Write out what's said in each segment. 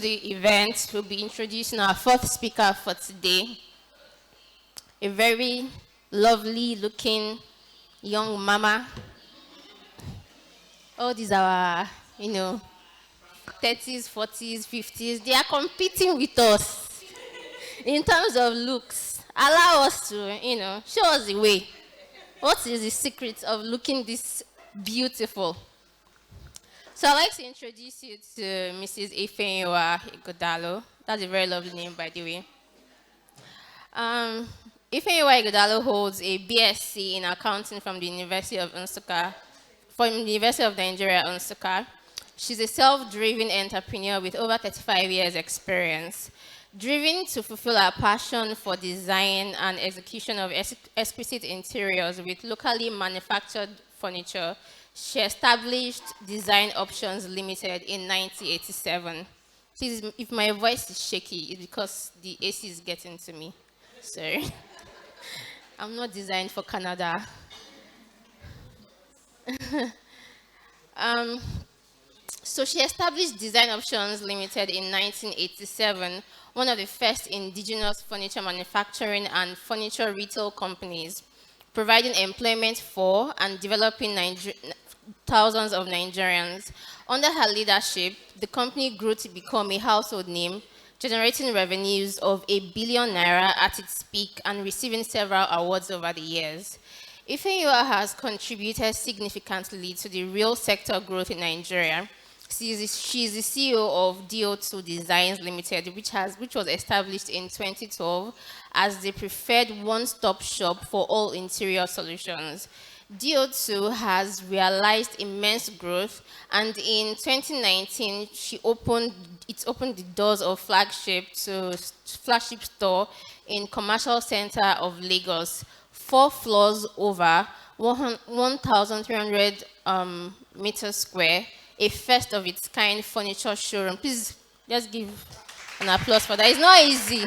The event, we'll be introducing our fourth speaker for today, a very lovely looking young mama. All these are, 30s, 40s, 50s. They are competing with us in terms of looks. Allow us to, show us the way. What is the secret of looking this beautiful? So I'd like to introduce you to Mrs. Ighodalo. That's a very lovely name, by the way. Um, Ighodalo holds a BSc in accounting from the University of Nsukka, from the University of Nigeria, Nsukka. She's a self-driven entrepreneur with over 35 years experience. Driven to fulfill her passion for design and execution of exquisite interiors with locally manufactured furniture, she established Design Options Limited in 1987. Please, if my voice is shaky, it's because the AC is getting to me. Sorry. I'm not designed for Canada. So she established Design Options Limited in 1987, one of the first indigenous furniture manufacturing and furniture retail companies, providing employment for and developing thousands of Nigerians. Under her leadership, the company grew to become a household name, generating revenues of ₦1 billion at its peak and receiving several awards over the years. Ifeyiwa has contributed significantly to the real sector growth in Nigeria. She is the CEO of DO2 Designs Limited, which was established in 2012 as the preferred one-stop shop for all interior solutions. DO2 has realized immense growth, and in 2019, it opened the doors of flagship store in Commercial Center of Lagos, 4 floors over 1,300 meters square, a first of its kind furniture showroom. Please, just give an applause for that. It's not easy.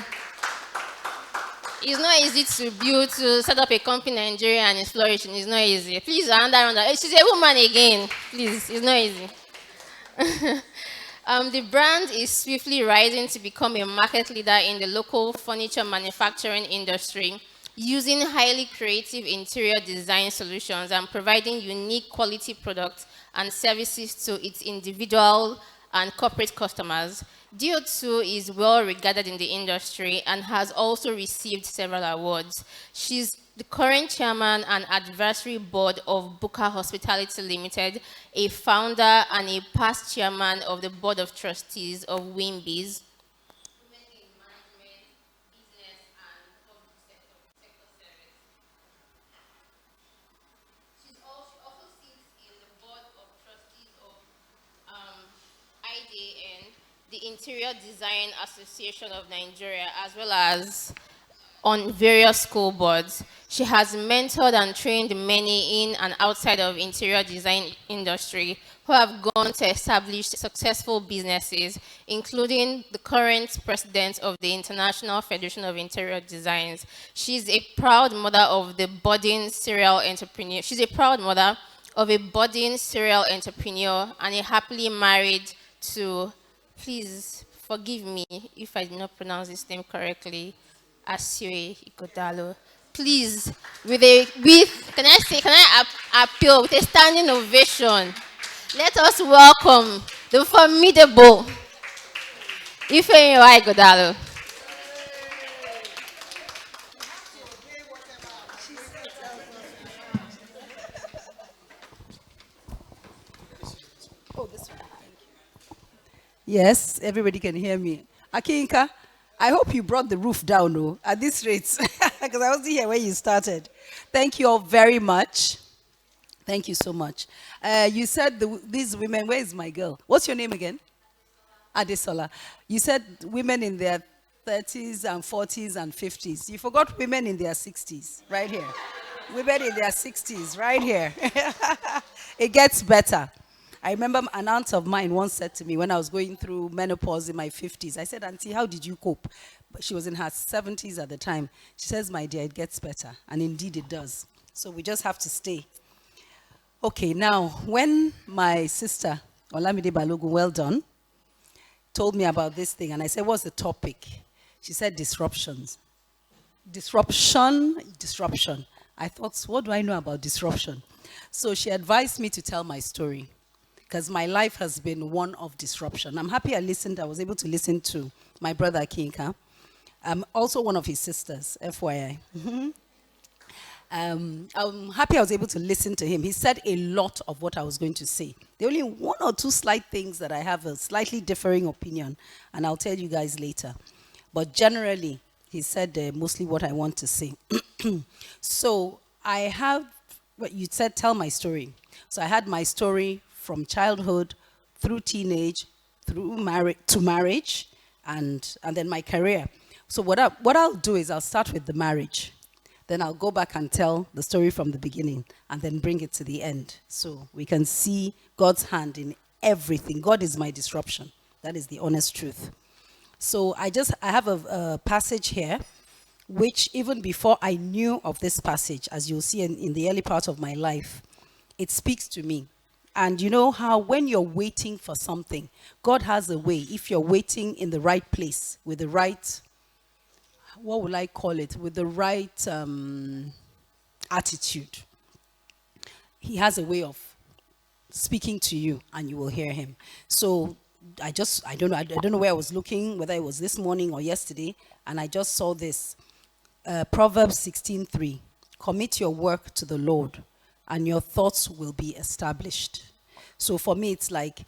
It's not easy to set up a company in Nigeria and it's flourishing. It's not easy. Please, another round. She's a woman again. Please, it's not easy. The brand is swiftly rising to become a market leader in the local furniture manufacturing industry, using highly creative interior design solutions and providing unique quality products and services to its individual and corporate customers. DO2 is well regarded in the industry and has also received several awards. She's the current chairman and advisory board of Buka Hospitality Limited, a founder and a past chairman of the board of trustees of WheatBaker. The Interior Design Association of Nigeria, as well as on various school boards. She has mentored and trained many in and outside of interior design industry who have gone to establish successful businesses, including the current president of the International Federation of Interior Designs. She's a proud mother of the budding serial entrepreneur. She's a proud mother of a budding serial entrepreneur and a happily married to, please forgive me if I did not pronounce his name correctly, Asiwe Ighodalo. Please, can I appeal with a standing ovation? Let us welcome the formidable Ighodalo. Yes, everybody can hear me. Akinka, I hope you brought the roof down, though, at this rate, because I wasn't here when you started. Thank you all very much. Thank you so much. You said these women, where is my girl? What's your name again? Adesola. You said women in their 30s and 40s and 50s. You forgot women in their 60s, right here. Women in their 60s, right here. It gets better. I remember an aunt of mine once said to me when I was going through menopause in my 50s, I said, Auntie, how did you cope? But she was in her 70s at the time. She says, my dear, it gets better. And indeed it does. So we just have to stay. Okay, now, when my sister, Olamide Balogun, well done, told me about this thing, and I said, what's the topic? She said, disruptions. Disruption. I thought, what do I know about disruption? So she advised me to tell my story because my life has been one of disruption. I'm happy I was able to listen to my brother Kinka. I'm also one of his sisters, FYI. I'm happy I was able to listen to him. He said a lot of what I was going to say. There are only one or two slight things that I have a slightly differing opinion, and I'll tell you guys later. But generally, he said mostly what I want to say. So I have, what you said, tell my story. So I had my story from childhood through teenage, through marriage, and then my career. So what I'll do is I'll start with the marriage. Then I'll go back and tell the story from the beginning and then bring it to the end. So we can see God's hand in everything. God is my disruption. That is the honest truth. So I have a passage here, which even before I knew of this passage, as you'll see in the early part of my life, it speaks to me. And you know how when you're waiting for something, God has a way. If you're waiting in the right place with the right, what will I call it? With the right attitude, he has a way of speaking to you and you will hear him. So I don't know where I was looking, whether it was this morning or yesterday, and I just saw this. Proverbs 16:3. Commit your work to the Lord and your thoughts will be established. So for me, it's like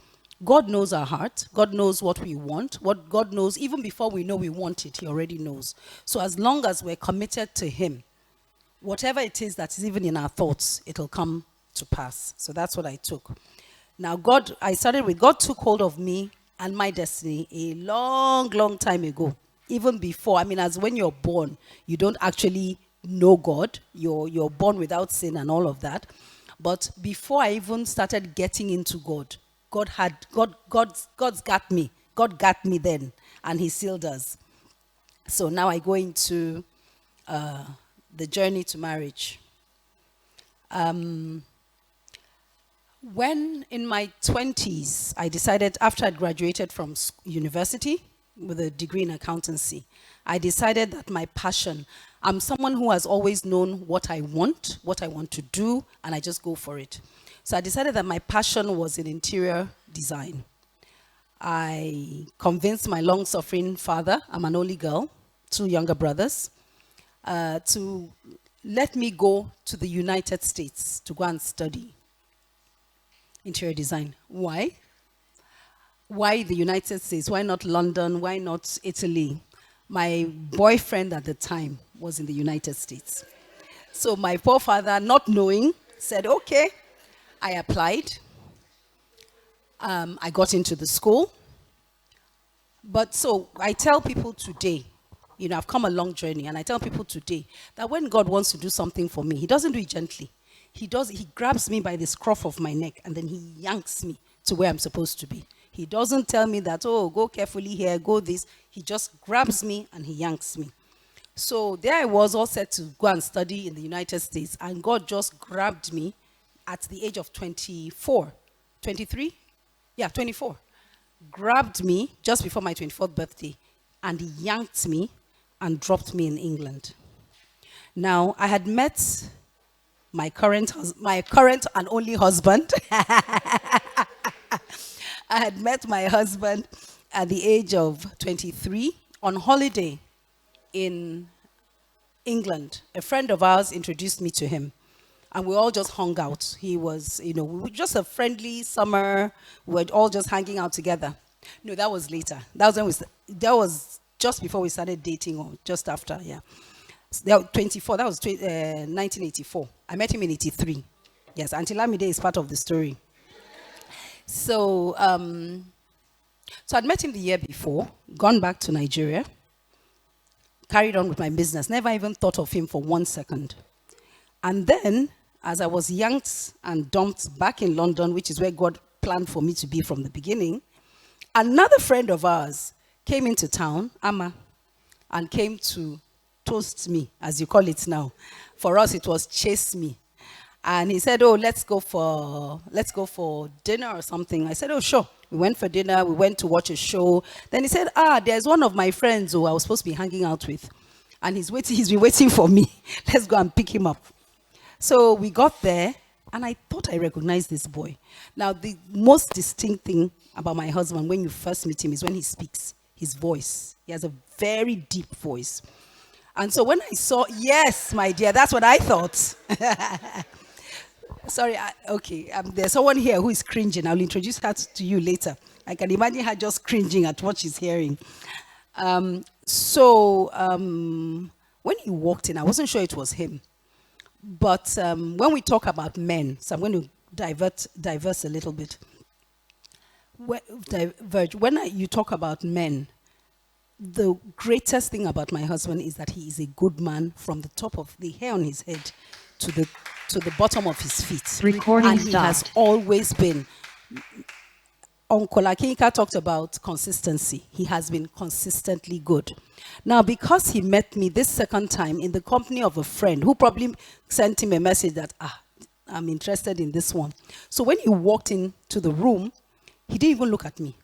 God knows our heart. God knows what we want. What God knows, even before we know we want it, he already knows. So as long as we're committed to him, whatever it is that is even in our thoughts, it'll come to pass. So that's what I took. Now, I started with God took hold of me and my destiny a long, long time ago. Even before, as when you're born, you don't actually know God. You're born without sin and all of that. But before I even started getting into God, God's got me. God got me then, and he still does. So now I go into the journey to marriage. When in my 20s, I decided, after I graduated from university with a degree in accountancy, I decided that my passion, I'm someone who has always known what I want to do, and I just go for it. So I decided that my passion was in interior design. I convinced my long-suffering father, I'm an only girl, 2 younger brothers, to let me go to the United States to go and study interior design. Why? Why the United States? Why not London? Why not Italy? My boyfriend at the time was in the United States. So my poor father, not knowing, said, okay. I applied. I got into the school. But so I tell people today, I've come a long journey, and I tell people today that when God wants to do something for me, he doesn't do it gently. He grabs me by the scruff of my neck, and then he yanks me to where I'm supposed to be. He doesn't tell me that, oh, go carefully here, go this. He just grabs me and he yanks me. So there I was, all set to go and study in the United States, and God just grabbed me at the age of 24, 23? Yeah, 24. Grabbed me just before my 24th birthday, and he yanked me and dropped me in England. Now, I had met my current and only husband. I had met my husband at the age of 23 on holiday in England. A friend of ours introduced me to him, and we all just hung out. He was, we were just a friendly summer. We were all just hanging out together. No, that was later. That was just before we started dating, or just after, yeah. That was 24, that was 1984. I met him in 83. Yes, Auntie Lamide is part of the story. So, so I'd met him the year before, gone back to Nigeria, carried on with my business, never even thought of him for 1 second. And then, as I was yanked and dumped back in London, which is where God planned for me to be from the beginning, another friend of ours came into town, Amma, and came to toast me, as you call it now. For us, it was chase me. And he said, oh, let's go for dinner or something. I said, oh, sure. We went for dinner. We went to watch a show. Then he said, there's one of my friends who I was supposed to be hanging out with. And he's been waiting for me. Let's go and pick him up. So we got there, and I thought I recognized this boy. Now, the most distinct thing about my husband when you first meet him is when he speaks, his voice. He has a very deep voice. And so when I saw, yes, my dear, that's what I thought. Sorry, there's someone here who is cringing. I'll introduce her to you later. I can imagine her just cringing at what she's hearing. When he walked in, I wasn't sure it was him. But when we talk about men, so I'm going to diverse a little bit. You talk about men, the greatest thing about my husband is that he is a good man from the top of the hair on his head to the bottom of his feet. Recording and stopped. He has always been. Uncle Akinka talked about consistency. He has been consistently good. Now, because he met me this second time in the company of a friend who probably sent him a message that, I'm interested in this one. So when he walked into the room, he didn't even look at me.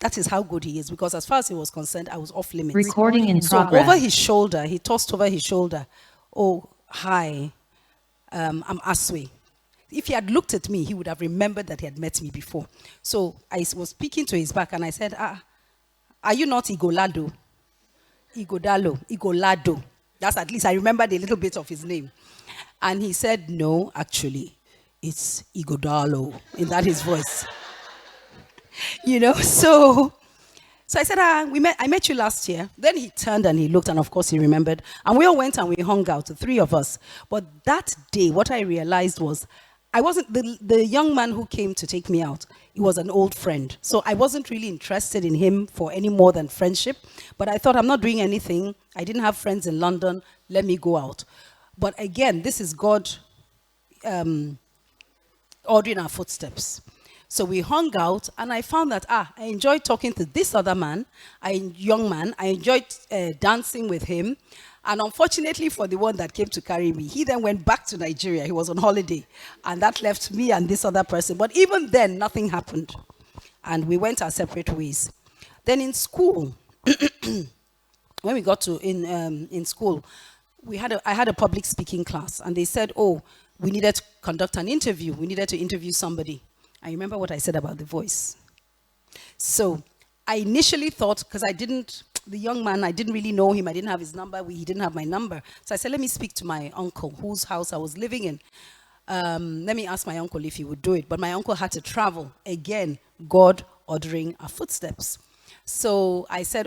That is how good he is, because as far as he was concerned, I was off limits. Recording in So progress. over his shoulder, he tossed over his shoulder, "Oh, hi, I'm Aswe." If he had looked at me, he would have remembered that he had met me before. So I was speaking to his back, and I said, are you not Ighodalo? Ighodalo. That's, at least I remembered a little bit of his name. And he said, no, actually, it's Ighodalo, in that his voice. So I said, I met you last year. Then he turned and he looked, and of course he remembered. And we all went and we hung out, the three of us. But that day, what I realized was, I wasn't, the young man who came to take me out, he was an old friend. So I wasn't really interested in him for any more than friendship. But I thought, I'm not doing anything. I didn't have friends in London. Let me go out. But again, this is God ordering our footsteps. So we hung out, and I found that, I enjoyed talking to this other man, young man. I enjoyed dancing with him. And unfortunately for the one that came to carry me, he then went back to Nigeria. He was on holiday. And that left me and this other person. But even then, nothing happened. And we went our separate ways. Then in school, when we got to, in school, I had a public speaking class. And they said, we needed to conduct an interview. We needed to interview somebody. I remember what I said about the voice. So I initially thought, because the young man, I didn't really know him. I didn't have his number. He didn't have my number. So I said, let me speak to my uncle, whose house I was living in. Let me ask my uncle if he would do it. But my uncle had to travel. Again, God ordering our footsteps. So I said,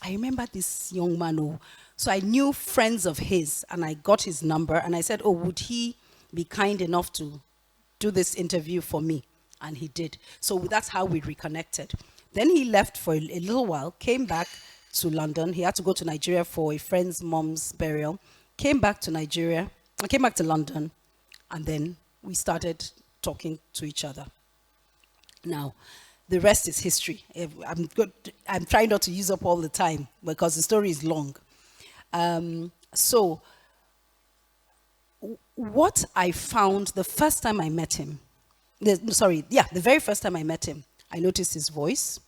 I remember this young man. So I knew friends of his, and I got his number. And I said, would he be kind enough to do this interview for me? And he did. So that's how we reconnected. Then he left for a little while, came back to London. He had to go to Nigeria for a friend's mom's burial. Came back to London, and then we started talking to each other. Now, the rest is history. I'm trying not to use up all the time because the story is long. What I found the first time I met him, the very first time I met him, I noticed his voice.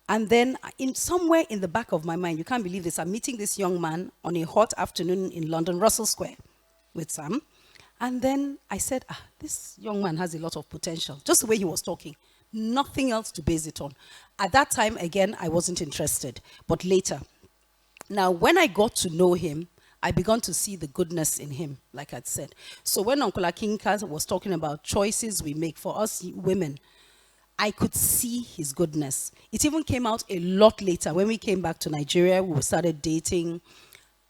And then somewhere in the back of my mind, you can't believe this, I'm meeting this young man on a hot afternoon in London, Russell Square, with Sam. And then I said, this young man has a lot of potential. Just the way he was talking. Nothing else to base it on. At that time, again, I wasn't interested. But later. Now, when I got to know him, I began to see the goodness in him, like I'd said. So when Uncle Akinka was talking about choices we make for us women, I could see his goodness. It even came out a lot later. When we came back to Nigeria, we started dating.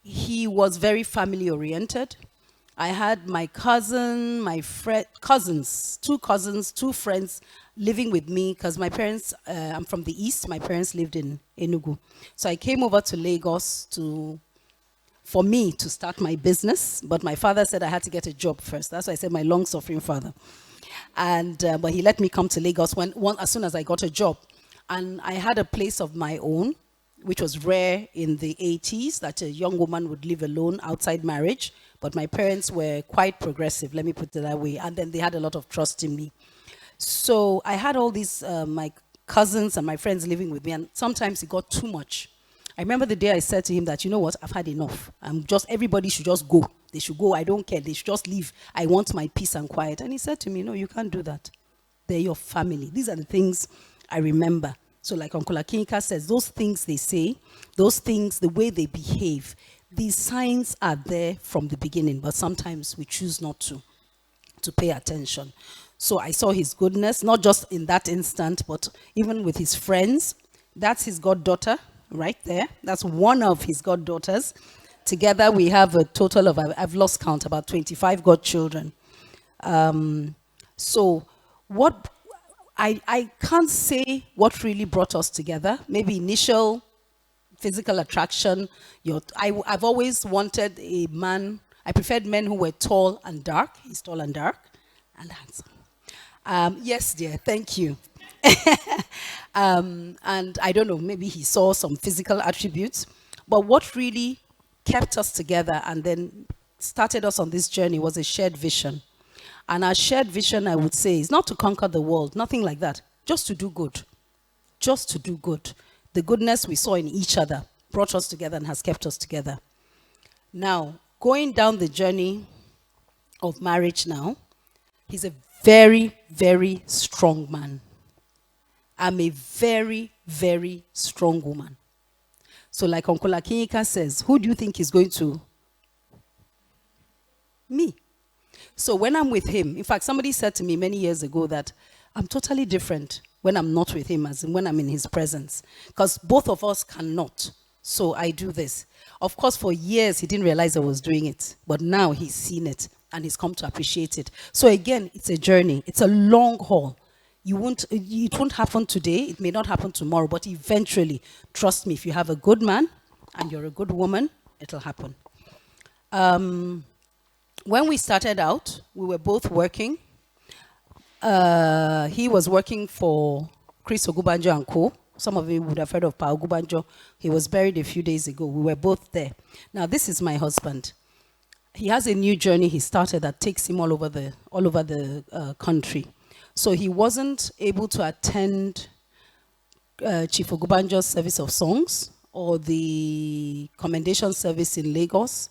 He was very family oriented. I had my cousin, two cousins, two friends living with me because my parents, I'm from the East. My parents lived in Enugu. So I came over to Lagos for me to start my business. But my father said I had to get a job first. That's why I said my long-suffering father. But he let me come to Lagos as soon as I got a job. And I had a place of my own, which was rare in the 80s, that a young woman would live alone outside marriage. But my parents were quite progressive, let me put it that way. And then they had a lot of trust in me. So I had all these, my cousins and my friends living with me, and sometimes it got too much. I remember the day I said to him that, you know what, I've had enough. Everybody should just go. They should go. I don't care. They should just leave. I want my peace and quiet. And he said to me, no, you can't do that. They're your family. These are the things I remember. So like Uncle Akinka says, those things they say, those things, the way they behave, these signs are there from the beginning, but sometimes we choose not to pay attention. So I saw his goodness, not just in that instant, but even with his friends. That's his goddaughter right there. That's one of his goddaughters. Together we have a total of, I've lost count, about 25 godchildren. So what, I can't say what really brought us together. Maybe initial physical attraction. I've always wanted a man. I preferred men who were tall and dark. He's tall and dark and handsome. Yes, dear, thank you. And I don't know, maybe he saw some physical attributes. But what really kept us together and then started us on this journey was a shared vision. And our shared vision, I would say, is not to conquer the world, nothing like that. Just to do good. Just to do good. The goodness we saw in each other brought us together and has kept us together. Now, going down the journey of marriage now, he's a very, very strong man. I'm a very, very strong woman. So like Uncle Akinyika says, who do you think is going to? Me. So when I'm with him, in fact, somebody said to me many years ago that I'm totally different when I'm not with him as in when I'm in his presence. Because both of us cannot. So I do this. Of course, for years, he didn't realize I was doing it. But now he's seen it and he's come to appreciate it. So again, it's a journey. It's a long haul. It won't happen today. It may not happen tomorrow. But eventually, trust me, if you have a good man and you're a good woman, it'll happen. When we started out, we were both working. He was working for Chris Ogubanjo and Co. Some of you would have heard of Pa Ogubanjo. He was buried a few days ago. We were both there. Now, this is my husband. He has a new journey he started that takes him all over the country. So he wasn't able to attend Chief Ogubanjo's service of songs or the commendation service in Lagos.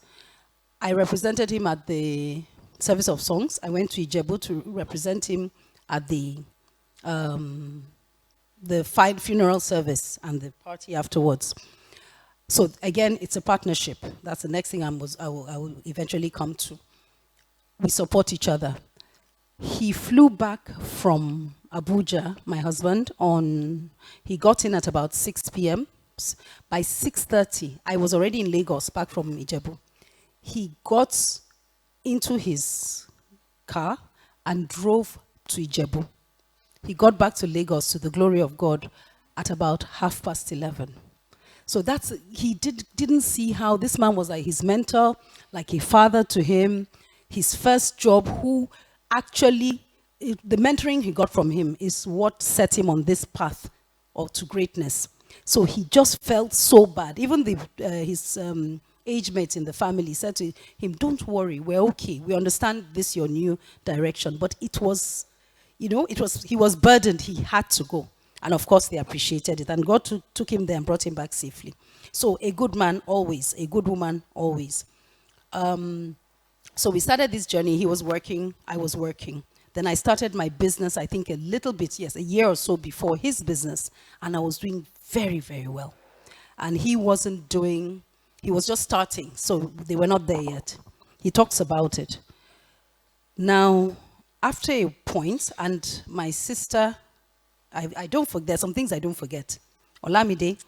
I represented him at the service of songs. I went to Ijebu to represent him at the funeral service and the party afterwards. So again, it's a partnership. That's the next thing I will eventually come to. We support each other. He flew back from Abuja, my husband, he got in at about 6 p.m. By 6:30, I was already in Lagos, back from Ijebu. He got into his car and drove to Ijebu. He got back to Lagos, to the glory of God, at about 11:30. So he didn't see how this man was like his mentor, like a father to him, his first job, who actually, the mentoring he got from him is what set him on this path to greatness. So he just felt so bad. Even his age mates in the family said to him, don't worry, we're okay. We understand this, your new direction. But it was, he was burdened. He had to go. And of course, they appreciated it. And God took him there and brought him back safely. So a good man always, a good woman always. So we started this journey. He was working, I was working. Then I started my business, I think a little bit, yes, a year or so before his business. And I was doing very, very well. And he was just starting. So they were not there yet. He talks about it. Now, after a point, and my sister, I don't forget, there's some things I don't forget. Olamide,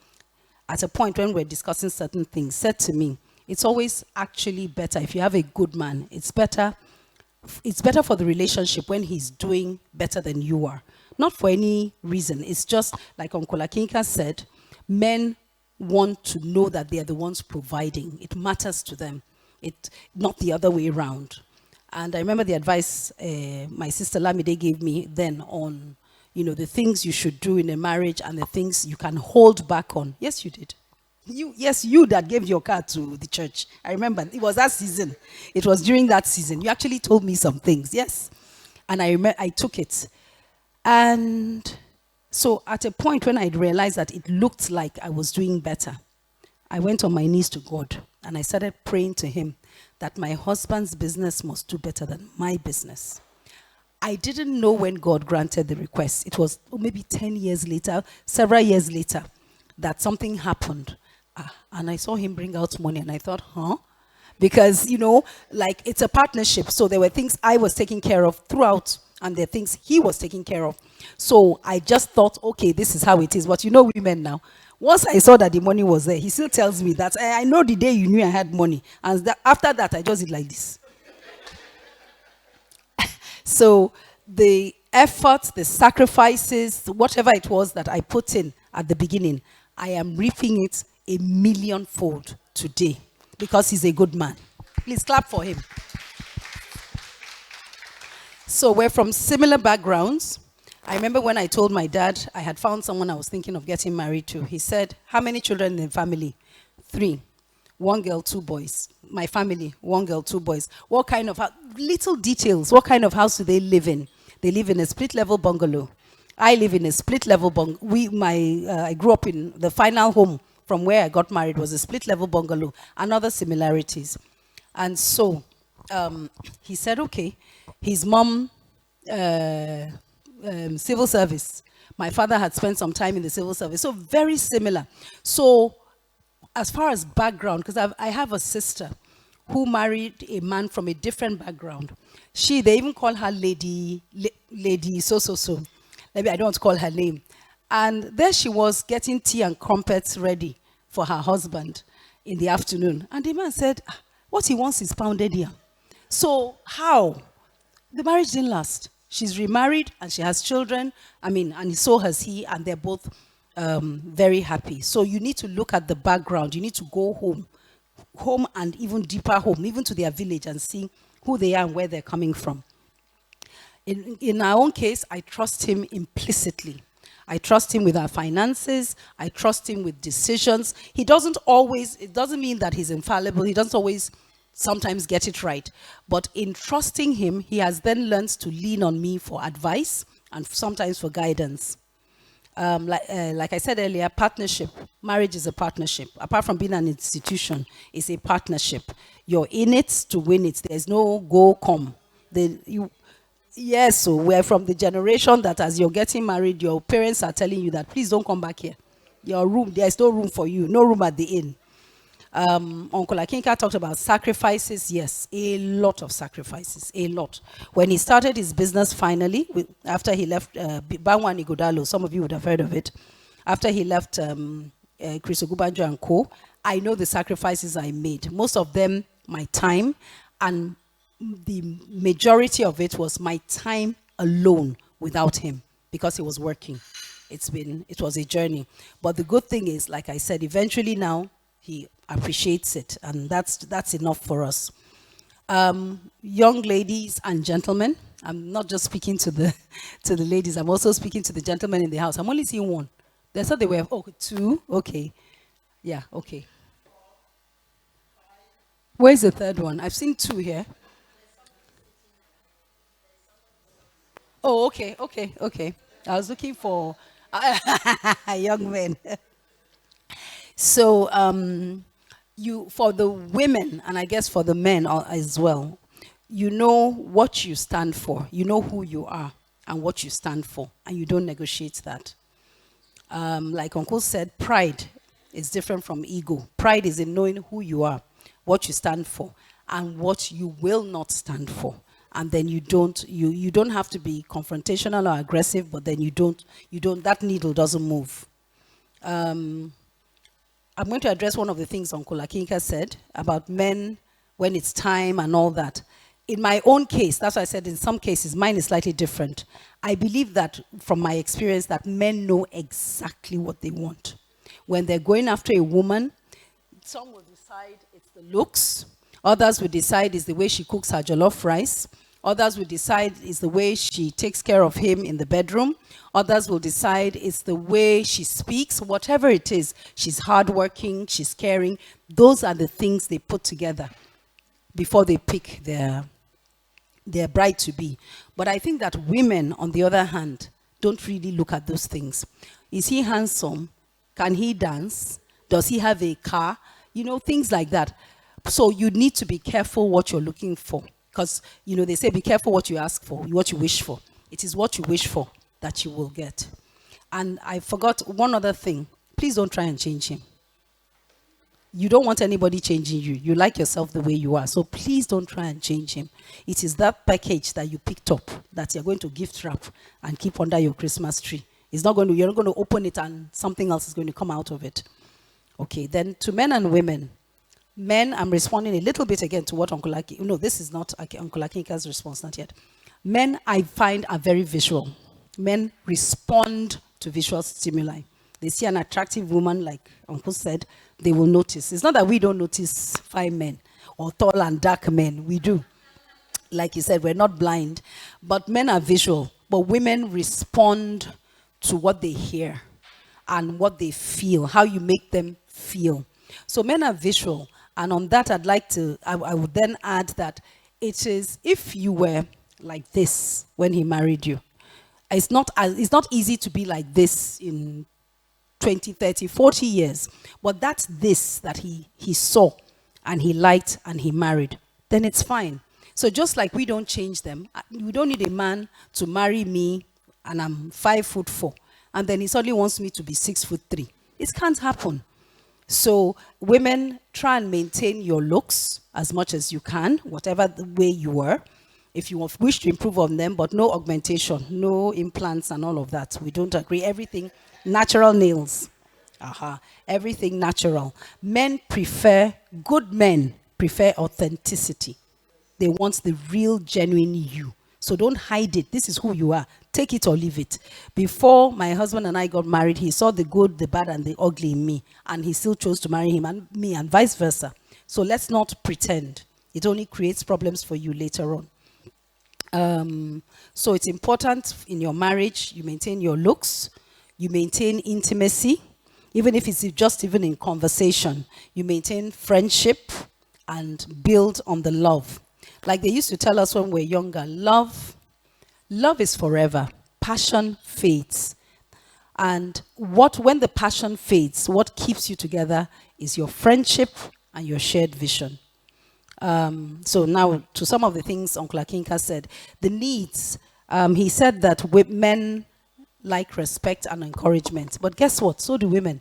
at a point when we're discussing certain things, said to me, it's always actually better if you have a good man. It's better for the relationship when he's doing better than you are. Not for any reason. It's just like Uncle Akinka said, men want to know that they are the ones providing. It matters to them. Not the other way around. And I remember the advice my sister Lamide gave me then on, the things you should do in a marriage and the things you can hold back on. Yes, you did. You that gave your car to the church. I remember it was that season. It was during that season. You actually told me some things. Yes. And I took it. And So at a point when I realized that it looked like I was doing better, I went on my knees to God and I started praying to him that my husband's business must do better than my business. I didn't know when God granted the request. It was maybe 10 years later, several years later, that something happened. And I saw him bring out money and I thought, huh? Because, like it's a partnership. So there were things I was taking care of throughout and there are things he was taking care of. So I just thought, okay, this is how it is. But women now, once I saw that the money was there, he still tells me that I know the day you knew I had money. And after that, I just did like this. So the effort, the sacrifices, whatever it was that I put in at the beginning, I am reaping it a millionfold today because he's a good man. Please clap for him. So we're from similar backgrounds. I remember when I told my dad I had found someone I was thinking of getting married to. He said, how many children in the family? 3. 1 girl, 2 boys. My family, 1 girl, 2 boys. What kind of little details? What kind of house do they live in? They live in a split-level bungalow. I live in a split-level bungalow. I grew up in the final home from where I got married was a split-level bungalow and other similarities. And so he said, okay, his mom, civil service. My father had spent some time in the civil service. So very similar. So as far as background, because I have a sister who married a man from a different background. They even call her lady so. Maybe I don't want to call her name. And there she was getting tea and crumpets ready for her husband in the afternoon. And the man said, what he wants is pounded yam. So how? The marriage didn't last. She's remarried and she has children. And so has he, and they're both very happy. So you need to look at the background. You need to go home and even deeper home, even to their village, and see who they are and where they're coming from. In our own case, I trust him implicitly. I trust him with our finances. I trust him with decisions. It doesn't mean that he's infallible. He doesn't always sometimes get it right. But in trusting him, he has then learned to lean on me for advice and sometimes for guidance. Like I said earlier, partnership. Marriage is a partnership. Apart from being an institution, it's a partnership. You're in it to win it. There's no go, come. Yes, so we're from the generation that as you're getting married, your parents are telling you that, please don't come back here. Your room, there's no room for you. No room at the inn. Uncle Akinka talked about sacrifices. Yes, a lot of sacrifices, a lot. When he started his business finally, after he left Banwan Ighodalo, some of you would have heard of it. After he left Chris Ogubanjo and Co., I know the sacrifices I made. Most of them, my time, and the majority of it was my time alone without him because he was working. It was a journey. But the good thing is, like I said, eventually now he appreciates it, and that's enough for us. Young ladies and gentlemen, I'm not just speaking to the ladies, I'm also speaking to the gentlemen in the house. I'm only seeing 1. They said they were 2. Okay. Yeah, okay. Where's the 3rd one? I've seen 2 here. Oh, okay. I was looking for young men. So, for the women, and I guess for the men as well, you know what you stand for. You know who you are and what you stand for, and you don't negotiate that. Like Uncle said, pride is different from ego. Pride is in knowing who you are, what you stand for, and what you will not stand for. And then you don't have to be confrontational or aggressive, but then that needle doesn't move. I'm going to address one of the things Uncle Akinka said about men when it's time and all that. In my own case, that's why I said in some cases, mine is slightly different. I believe that from my experience that men know exactly what they want. When they're going after a woman, some will decide it's the looks. Others will decide it's the way she cooks her jollof rice. Others will decide it's the way she takes care of him in the bedroom. Others will decide it's the way she speaks. Whatever it is, she's hardworking, she's caring. Those are the things they put together before they pick their bride-to-be. But I think that women, on the other hand, don't really look at those things. Is he handsome? Can he dance? Does he have a car? You know, things like that. So you need to be careful what you're looking for. Because, you know, they say be careful what you ask for, what you wish for. It is what you wish for that you will get. And I forgot one other thing. Please don't try and change him. You don't want anybody changing you. You like yourself the way you are. So please don't try and change him. It is that package that you picked up that you're going to gift wrap and keep under your Christmas tree. It's not going to, you're not going to open it and something else is going to come out of it. Okay, then to men and women. Men, I'm responding a little bit again to what Uncle Aki, no, this is not Uncle Akinka's response, not yet. Men, I find, are very visual. Men respond to visual stimuli. They see an attractive woman, like Uncle said, they will notice. It's not that we don't notice fine men or tall and dark men. We do. Like you said, we're not blind. But men are visual. But women respond to what they hear and what they feel, how you make them feel. So men are visual. And on that, I'd like to, I would then add that it is, if you were like this when he married you, it's not easy to be like this in 20, 30, 40 years. But that's this that he saw and he liked and he married. Then it's fine. So just like we don't change them, we don't need a man to marry me and I'm 5'4", and then he suddenly wants me to be 6'3". It can't happen. So women, try and maintain your looks as much as you can, whatever the way you were. If you wish to improve on them, but no augmentation, no implants and all of that. We don't agree. Everything, natural nails. Everything natural. Good men prefer authenticity. They want the real, genuine you. So don't hide it. This is who you are. Take it or leave it. Before my husband and I got married, he saw the good, the bad, and the ugly in me. And he still chose to marry him and me, and vice versa. So let's not pretend. It only creates problems for you later on. So it's important in your marriage, you maintain your looks, you maintain intimacy, even if it's just even in conversation. You maintain friendship and build on the love. Like they used to tell us when we were younger, love is forever. Passion fades. And when the passion fades, what keeps you together is your friendship and your shared vision. So now to some of the things Uncle Akinka said, the needs, he said that men like respect and encouragement. But guess what? So do women.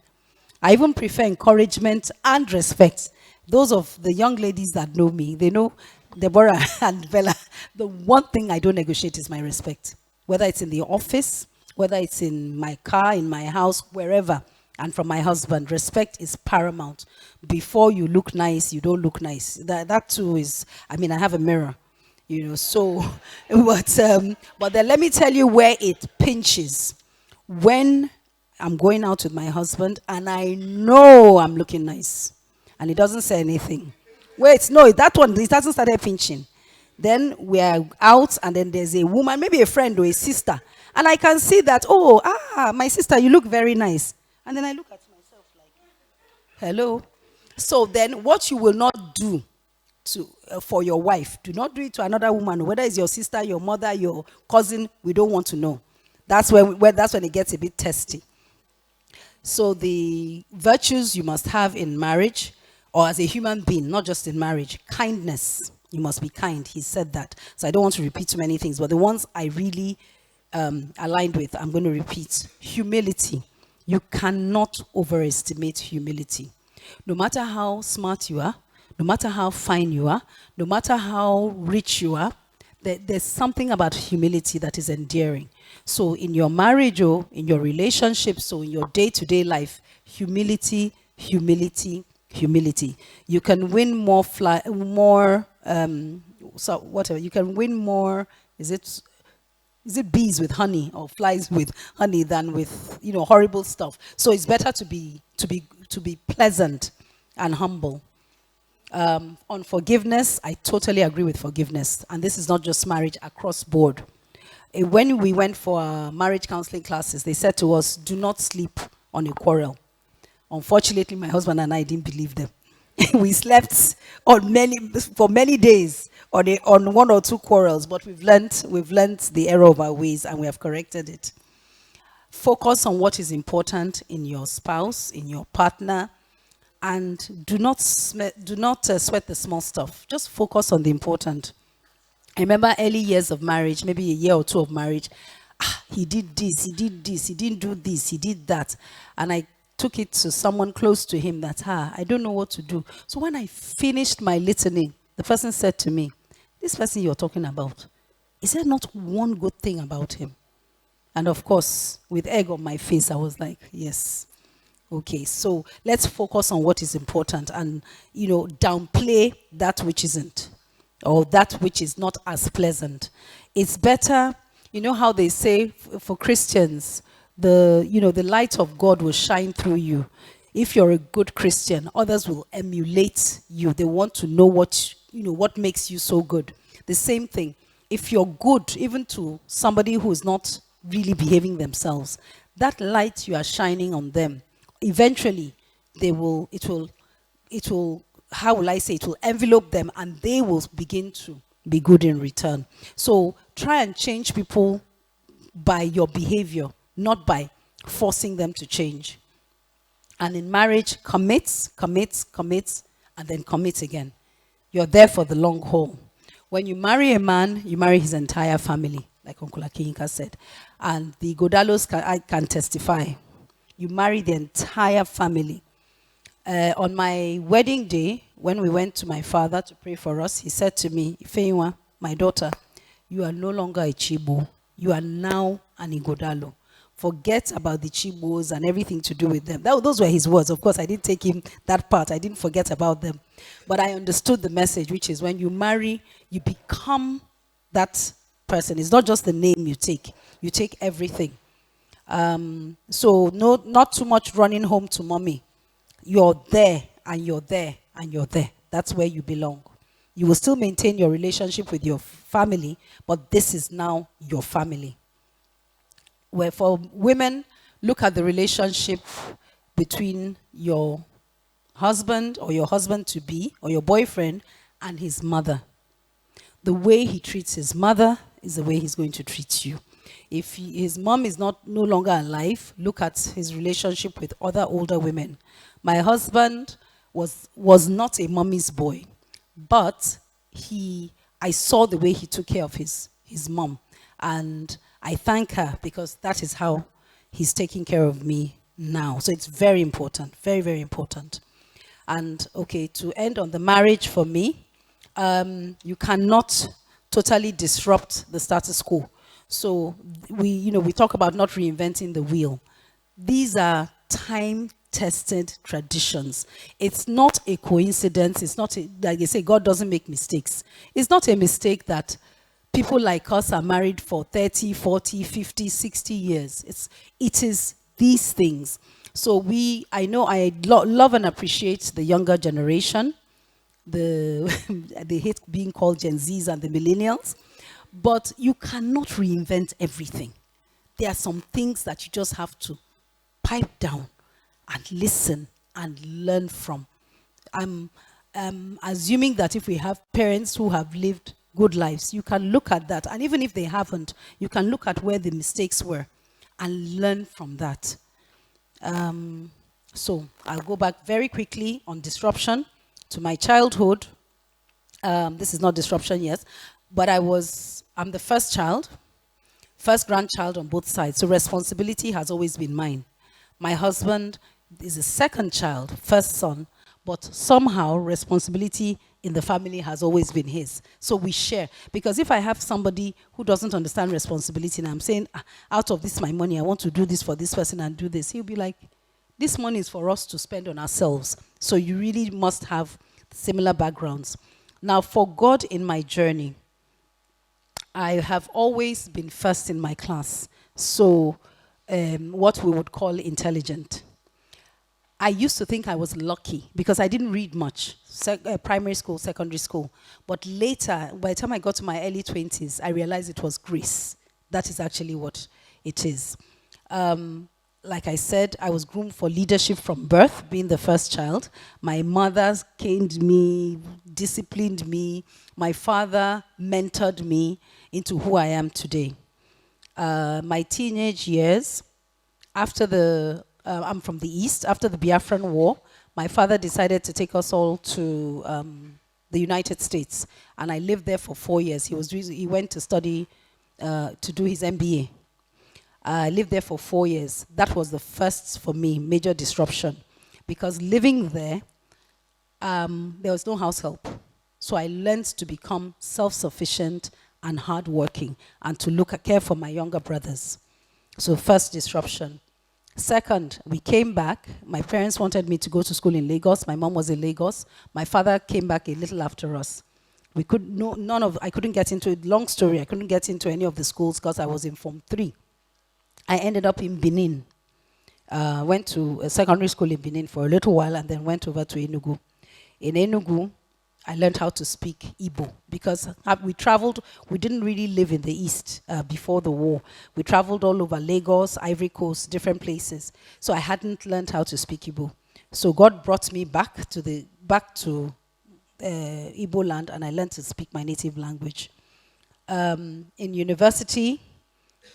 I even prefer encouragement and respect. Those of the young ladies that know me, they know Deborah and Bella, the one thing I don't negotiate is my respect. Whether it's in the office, whether it's in my car, in my house, wherever. And from my husband, respect is paramount. Before you look nice, you don't look nice. That too is, I mean, I have a mirror, you know, so, but then let me tell you where it pinches. When I'm going out with my husband and I know I'm looking nice and he doesn't say anything. Wait, no, that one, it hasn't started pinching. Then we are out and then there's a woman, maybe a friend or a sister. And I can see that, my sister, you look very nice. And then I look at myself like, hello. So then what you will not do for your wife, do not do it to another woman, whether it's your sister, your mother, your cousin, we don't want to know. That's when it gets a bit testy. So the virtues you must have in marriage or as a human being, not just in marriage, kindness. You must be kind. He said that. So I don't want to repeat too many things, but the ones I really aligned with, I'm going to repeat. Humility. You cannot overestimate humility. No matter how smart you are, no matter how fine you are, no matter how rich you are, there's something about humility that is endearing. So in your marriage or in your relationships or in your day-to-day life, humility, humility, humility. You can win more, you can win more, is it bees with honey or flies with honey than with, horrible stuff. So it's better to be pleasant and humble. On forgiveness, I totally agree with forgiveness. And this is not just marriage, across board. When we went for our marriage counseling classes, they said to us, do not sleep on a quarrel. Unfortunately, my husband and I didn't believe them. We slept for many days on one or two quarrels, but we've learned the error of our ways and we have corrected it. Focus on what is important in your spouse, in your partner, and do not sweat the small stuff. Just focus on the important. I remember early years of marriage, maybe a year or two of marriage. He did this, he did this, he didn't do this, he did that. And I took it to someone close to him that, I don't know what to do. So when I finished my litany, the person said to me, this person you're talking about, is there not one good thing about him? And of course, with egg on my face, I was like, yes. Okay, so let's focus on what is important and, downplay that which isn't, or that which is not as pleasant. It's better, how they say for Christians, the light of God will shine through you. If you're a good Christian, others will emulate you. They want to know what makes you so good. The same thing. If you're good, even to somebody who is not really behaving themselves, that light you are shining on them, eventually it will, how will I say, it will envelope them and they will begin to be good in return. So try and change people by your behavior, not by forcing them to change. And in marriage, commit, and then commit again. You're there for the long haul. When you marry a man, you marry his entire family, like Uncle Akinka said. And the Ighodalos can testify. You marry the entire family. On my wedding day, when we went to my father to pray for us, he said to me, Ifeyiwa, my daughter, you are no longer a Chibo. You are now an Ighodalo. Forget about the Chibos and everything to do with them. Those were his words. Of course, I didn't take him that part. I didn't forget about them. But I understood the message, which is when you marry, you become that person. It's not just the name you take. You take everything. So not too much running home to mommy. You're there, and you're there, and you're there. That's where you belong. You will still maintain your relationship with your family, but this is now your family. Where for women, look at the relationship between your husband or your husband-to-be or your boyfriend and his mother. The way he treats his mother is the way he's going to treat you. If his mom is no longer alive, look at his relationship with other older women. My husband was not a mommy's boy, but I saw the way he took care of his mom. And I thank her because that is how he's taking care of me now. So it's very important, very, very important. And okay, to end on the marriage for me, you cannot totally disrupt the status quo. So we talk about not reinventing the wheel. These are time-tested traditions. It's not a coincidence. It's not, like they say, God doesn't make mistakes. It's not a mistake that people like us are married for 30, 40, 50, 60 years. It is these things. So I love and appreciate the younger generation. They hate being called Gen Zs and the millennials. But you cannot reinvent everything. There are some things that you just have to pipe down and listen and learn from. I'm assuming that if we have parents who have lived good lives, you can look at that. And even if they haven't, you can look at where the mistakes were and learn from that. So I'll go back very quickly on disruption to my childhood. This is not disruption, yes, but I'm the first child, first grandchild on both sides. So responsibility has always been mine. My husband is the second child, first son, but somehow responsibility in the family has always been his. So we share. Because if I have somebody who doesn't understand responsibility and I'm saying, out of this my money, I want to do this for this person and do this, he'll be like, this money is for us to spend on ourselves. So you really must have similar backgrounds. Now, for God in my journey, I have always been first in my class. So what we would call intelligent. I used to think I was lucky because I didn't read much, primary school, secondary school. But later, by the time I got to my early 20s, I realized it was grace. That is actually what it is. Like I said, I was groomed for leadership from birth, being the first child. My mother caned me, disciplined me. My father mentored me into who I am today. My teenage years, After I'm from the East. After the Biafran War, my father decided to take us all to the United States, and I lived there for 4 years. He went to study to do his MBA. I lived there for 4 years. That was the first, for me, major disruption, because living there, there was no house help. So I learned to become self-sufficient and hardworking, and to care for my younger brothers. So first disruption. Second, we came back. My parents wanted me to go to school in Lagos. My mom was in Lagos. My father came back a little after us. I couldn't get into it. Long story, I couldn't get into any of the schools because I was in Form 3. I ended up in Benin. Went to a secondary school in Benin for a little while, and then went over to Enugu. In Enugu, I learned how to speak Igbo, because we traveled. We didn't really live in the East before the war. We traveled all over Lagos, Ivory Coast, different places. So I hadn't learned how to speak Igbo. So God brought me back to Igbo land, and I learned to speak my native language. In university,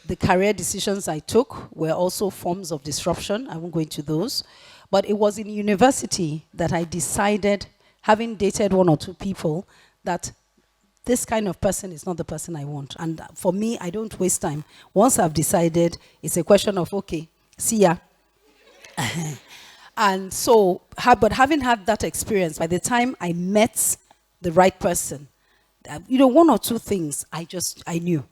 the career decisions I took were also forms of disruption. I won't go into those. But it was in university that I decided, having dated one or two people, that this kind of person is not the person I want. And for me, I don't waste time. Once I've decided, it's a question of, okay, see ya. And so, but having had that experience, by the time I met the right person, one or two things I knew.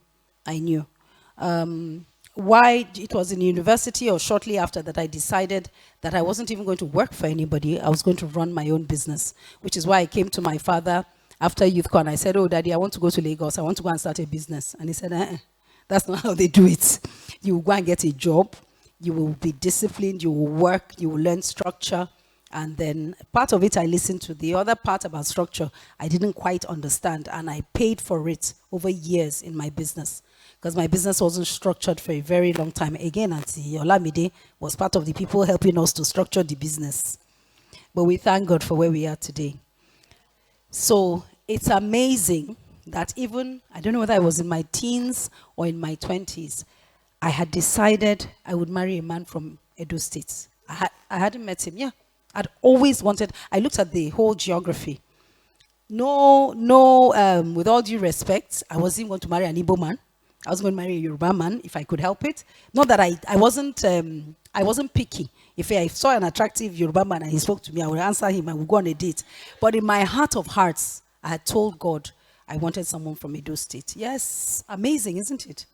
Why it was in university or shortly after that I decided that I wasn't even going to work for anybody. I was going to run my own business, which is why I came to my father after YouthCon. And I said, "Oh, Daddy, I want to go to Lagos. I want to go and start a business." And he said, "That's not how they do it. You will go and get a job. You will be disciplined. You will work. You will learn structure." And then part of it I listened to. The other part about structure, I didn't quite understand. And I paid for it over years in my business, because my business wasn't structured for a very long time. Again, Auntie Olamide was part of the people helping us to structure the business. But we thank God for where we are today. So it's amazing that even, I don't know whether I was in my teens or in my 20s, I had decided I would marry a man from Edo State. I hadn't met him, yeah. I'd always wanted, I looked at the whole geography. No, with all due respect, I wasn't going to marry an Igbo man. I was going to marry a Yoruba man if I could help it. Not that I wasn't picky. If I saw an attractive Yoruba man and he spoke to me, I would answer him, I would go on a date. But in my heart of hearts, I had told God I wanted someone from Edo State. Yes, amazing, isn't it?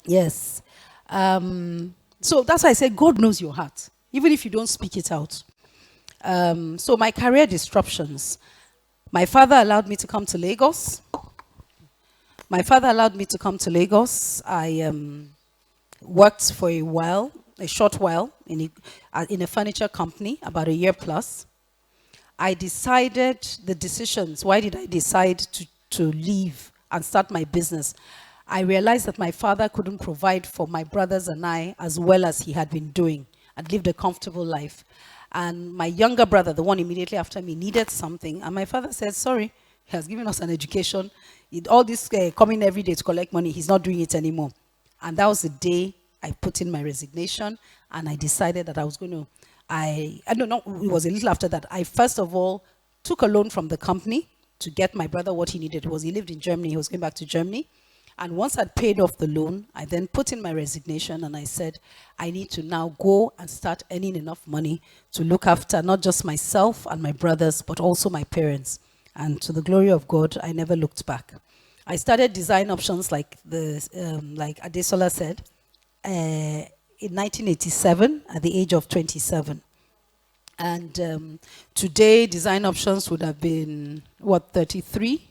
Yes. So that's why I say God knows your heart, even if you don't speak it out. So my career disruptions. My father allowed me to come to Lagos. I worked for a short while, in a furniture company, about a year plus. I decided the decisions. Why did I decide to leave and start my business? I realized that my father couldn't provide for my brothers and I as well as he had been doing. I'd lived a comfortable life. And my younger brother, the one immediately after me, needed something. And my father said, sorry, he has given us an education. All this coming every day to collect money, he's not doing it anymore. And that was the day I put in my resignation. And I decided that I was going to, it was a little after that. I first of all took a loan from the company to get my brother what he needed. He lived in Germany. He was going back to Germany. And once I'd paid off the loan, I then put in my resignation and I said, I need to now go and start earning enough money to look after not just myself and my brothers, but also my parents. And to the glory of God, I never looked back. I started design options like Adesola said, in 1987 at the age of 27. And today, design options would have been, 33?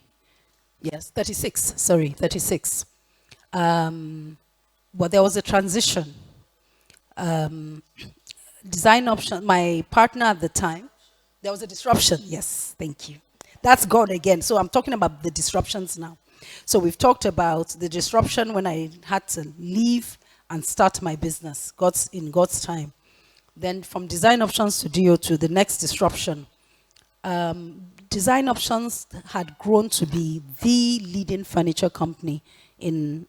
Yes, 36, sorry, 36. But there was a transition. Design option, my partner at the time, there was a disruption. Yes, thank you. That's God again. So I'm talking about the disruptions now. So we've talked about the disruption when I had to leave and start my business, in God's time. Then from design options to DO2, the next disruption. Design Options had grown to be the leading furniture company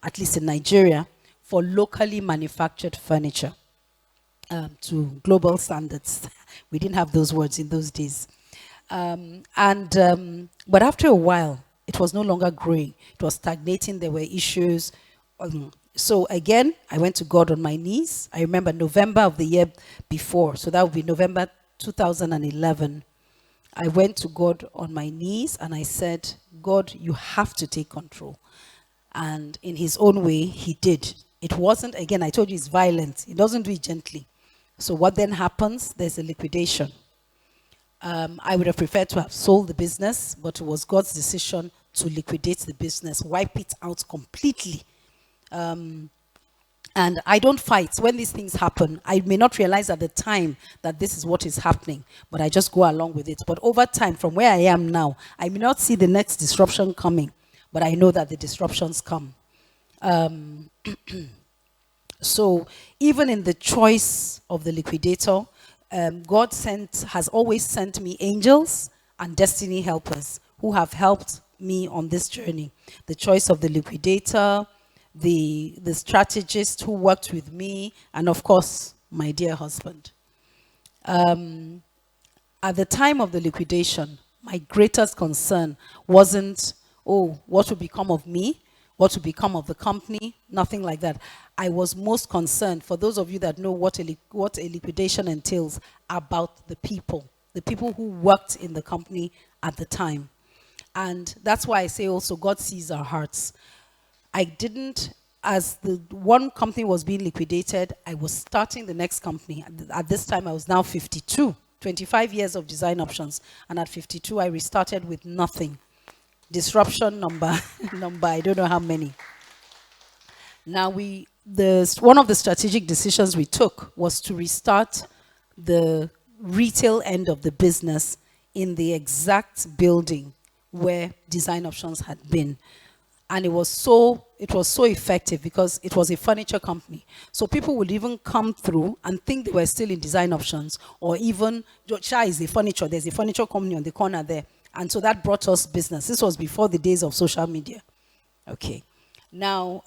at least in Nigeria, for locally manufactured furniture. to global standards. We didn't have those words in those days. But after a while, it was no longer growing. It was stagnating. There were issues. So again, I went to God on my knees. I remember November of the year before. So that would be November 2011. I went to God on my knees and I said, God, you have to take control. And in his own way, he did. It wasn't, again, I told you it's violent. He doesn't do it gently. So what then happens? There's a liquidation. I would have preferred to have sold the business, but it was God's decision to liquidate the business, wipe it out completely. And I don't fight. When these things happen, I may not realize at the time that this is what is happening, but I just go along with it. But over time, from where I am now, I may not see the next disruption coming, but I know that the disruptions come. So even in the choice of the liquidator, God has always sent me angels and destiny helpers who have helped me on this journey. The choice of the liquidator, the strategist who worked with me, and of course, my dear husband. At the time of the liquidation, my greatest concern wasn't, oh, what will become of me? What will become of the company? Nothing like that. I was most concerned, for those of you that know what a liquidation entails, about the people who worked in the company at the time. And that's why I say also, God sees our hearts. I didn't, as the one company was being liquidated, I was starting the next company. At this time, I was now 52, 25 years of design options. And at 52, I restarted with nothing. Disruption number, I don't know how many. Now one of the strategic decisions we took was to restart the retail end of the business in the exact building where design options had been. And it was so effective because it was a furniture company. So people would even come through and think they were still in design options, or even, Shah is a furniture, there's a furniture company on the corner there. And so that brought us business. This was before the days of social media. Okay. Now,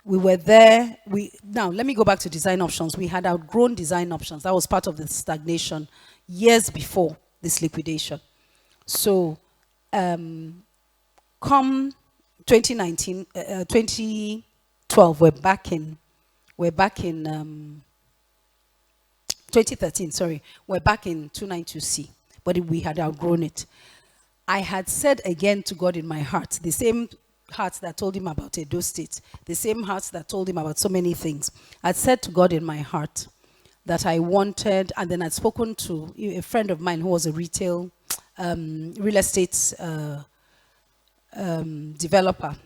we were there. Now, let me go back to design options. We had outgrown design options. That was part of the stagnation years before this liquidation. So, come 2019, 2012, we're back in 2013, sorry. We're back in 292C. But we had outgrown it. I had said again to God in my heart, the same heart that told him about Edo State, the same heart that told him about so many things. I'd said to God in my heart that I wanted, and then I'd spoken to a friend of mine who was a real estate developer,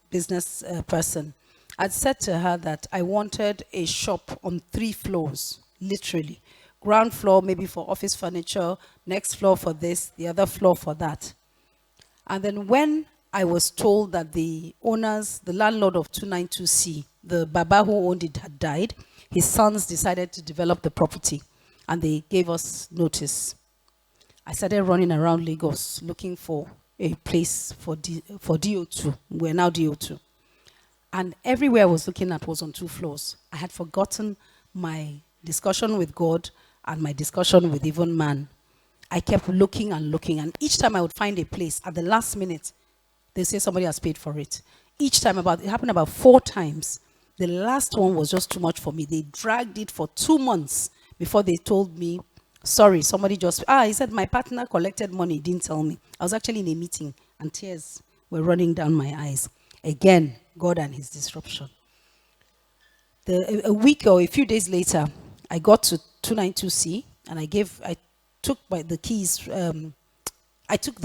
business person. I'd said to her that I wanted a shop on 3 floors, literally. Ground floor maybe for office furniture, next floor for this, the other floor for that. And then when I was told that the owners, the landlord of 292C, the Baba who owned it had died, his sons decided to develop the property and they gave us notice. I started running around Lagos looking for a place for DO2. We're now DO2. And everywhere I was looking at was on 2 floors. I had forgotten my discussion with God and my discussion with even man. I kept looking and looking, and each time I would find a place, at the last minute, they say somebody has paid for it. Each time, it happened about 4 times. The last one was just too much for me. They dragged it for 2 months before they told me, sorry, somebody just, he said my partner collected money, didn't tell me. I was actually in a meeting, and tears were running down my eyes. Again, God and his disruption. A week or a few days later, I got to 292C and I took the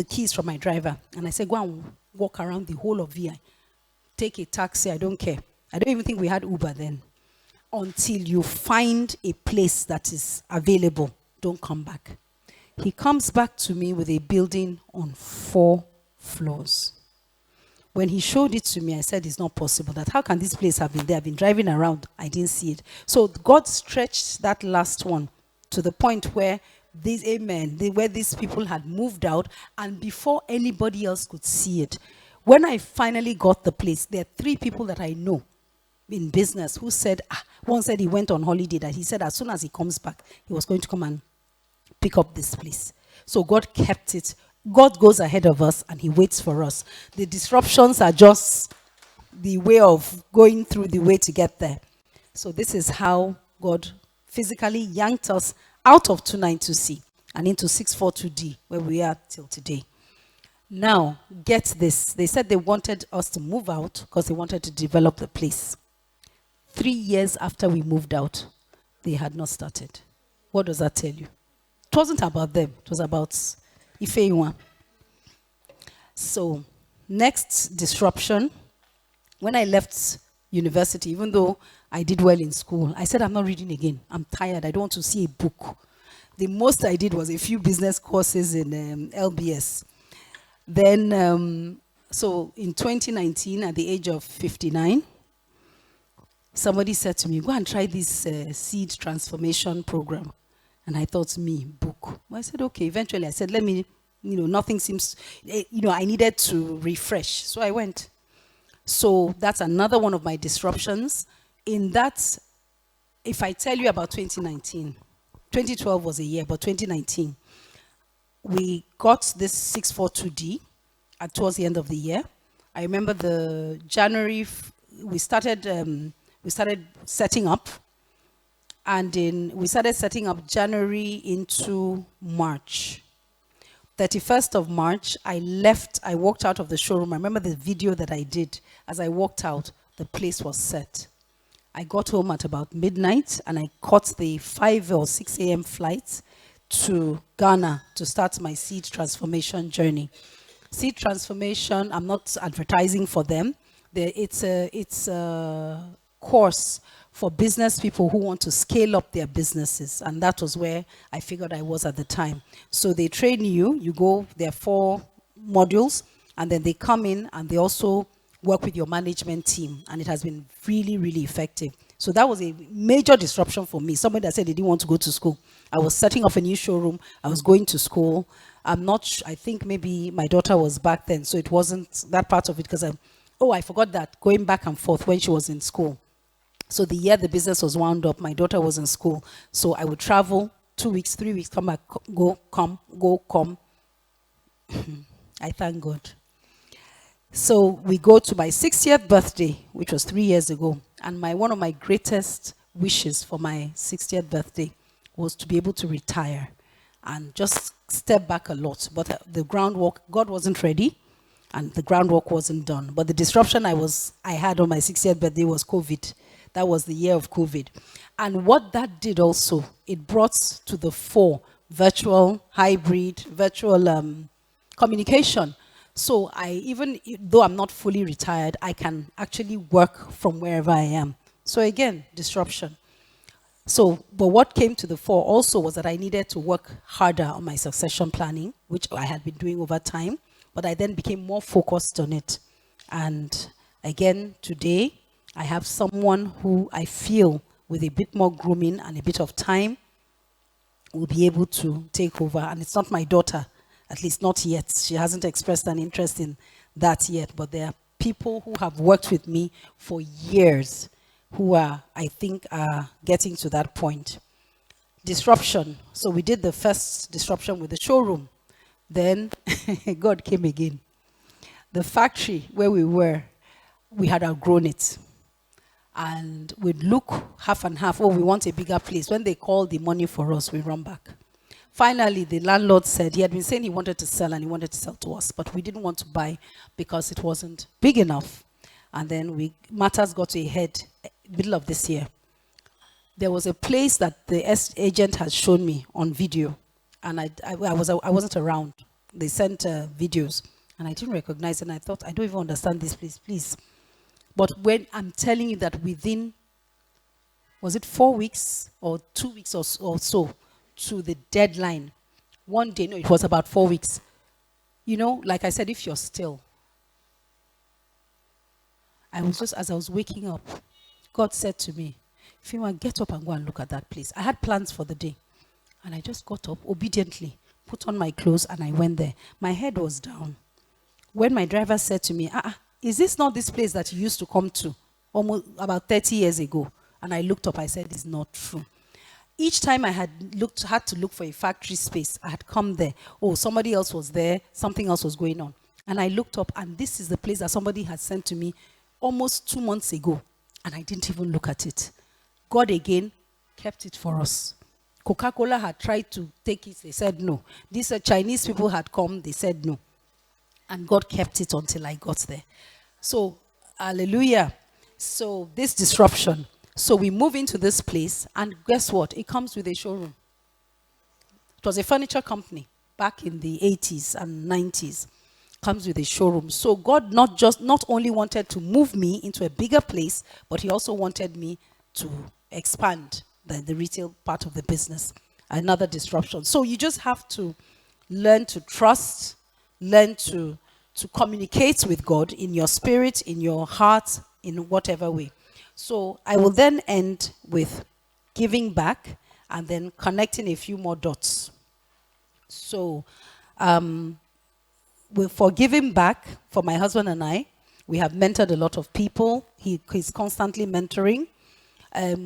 keys from my driver and I said, go and walk around the whole of VI. Take a taxi, I don't care. I don't even think we had Uber then. Until you find a place that is available, don't come back. He comes back to me with a building on 4 floors. When he showed it to me, I said, it's not possible. That how can this place have been there? I've been driving around. I didn't see it. So God stretched that last one to the point where where these people had moved out, and before anybody else could see it. When I finally got the place, there are 3 people that I know in business who said, one said he went on holiday, that he said as soon as he comes back, he was going to come and pick up this place. So God kept it. God goes ahead of us and he waits for us. The disruptions are just the way of going through the way to get there. So this is how God physically yanked us out of 292C and into 642D, where we are till today. Now, get this. They said they wanted us to move out because they wanted to develop the place. 3 years after we moved out, they had not started. What does that tell you? It wasn't about them. It was about Ifeyiwa. So, next disruption. When I left university, even though I did well in school, I said, I'm not reading again. I'm tired. I don't want to see a book. The most I did was a few business courses in LBS. Then, so in 2019, at the age of 59, somebody said to me, go and try this seed transformation program. And I thought, me, book. Well, I said, okay. Eventually, I said, let me, nothing seems, I needed to refresh. So I went. So that's another one of my disruptions. In that, if I tell you about 2019, 2012 was a year, but 2019, we got this 642D towards the end of the year. I remember the January, we started setting up, and we started setting up January into March. 31st of March, I walked out of the showroom. I remember the video that I did. As I walked out, the place was set. I got home at about midnight and I caught the 5 or 6 a.m. flight to Ghana to start my seed transformation journey. Seed transformation, I'm not advertising for them. It's a course for business people who want to scale up their businesses. And that was where I figured I was at the time. So they train you go, there are 4 modules, and then they come in and they also work with your management team. And it has been really, really effective. So that was a major disruption for me. Somebody that said they didn't want to go to school. I was setting up a new showroom. I was going to school. I think maybe my daughter was back then, so it wasn't that part of it, because I forgot that, going back and forth when she was in school. So the year the business was wound up, my daughter was in school. So I would travel 2 weeks, 3 weeks, come back, go, come. I thank God. So we go to my 60th birthday, which was 3 years ago. And one of my greatest wishes for my 60th birthday was to be able to retire and just step back a lot. But the groundwork, God wasn't ready, and the groundwork wasn't done. But the disruption I had on my 60th birthday was COVID. That was the year of COVID. And what that did also, it brought to the fore virtual, hybrid, virtual communication. So even though I'm not fully retired, I can actually work from wherever I am. So again, disruption. So, but what came to the fore also was that I needed to work harder on my succession planning, which I had been doing over time, but I then became more focused on it. And again, today, I have someone who I feel with a bit more grooming and a bit of time will be able to take over. And it's not my daughter, at least not yet. She hasn't expressed an interest in that yet, but there are people who have worked with me for years who I think are getting to that point. Disruption. So we did the first disruption with the showroom. Then God came again. The factory where we were, we had outgrown it. And we'd look half and half, we want a bigger place. When they called the money for us, we run back. Finally, the landlord said, he had been saying he wanted to sell and he wanted to sell to us, but we didn't want to buy because it wasn't big enough. And then matters got to a head middle of this year. There was a place that the agent had shown me on video, and I wasn't around. They sent videos, and I didn't recognize it, and I thought, I don't even understand this place, please. But when I'm telling you that within, was it 4 weeks or 2 weeks or so to the deadline, one day, no, it was about 4 weeks. Like I said, if you're still, as I was waking up, God said to me, Fima, get up and go and look at that place. I had plans for the day. And I just got up obediently, put on my clothes, and I went there. My head was down. When my driver said to me, is this not this place that you used to come to almost about 30 years ago. And I looked up, I said, it's not true. Each time I had to look for a factory space, I had come there. Oh, somebody else was there, something else was going on. And I looked up, and this is the place that somebody had sent to me almost 2 months ago. And I didn't even look at it. God again kept it for us. Coca-Cola had tried to take it, they said no. These Chinese people had come, they said no. And God kept it until I got there. So, hallelujah. So, this disruption. So, we move into this place, and guess what? It comes with a showroom. It was a furniture company back in the 80s and 90s. Comes with a showroom. So, God not only wanted to move me into a bigger place, but He also wanted me to expand the retail part of the business. Another disruption. So, you just have to learn to trust, learn to communicate with God in your spirit, in your heart, in whatever way. So I will then end with giving back and then connecting a few more dots. So for giving back, for my husband and I, we have mentored a lot of people. He's constantly mentoring.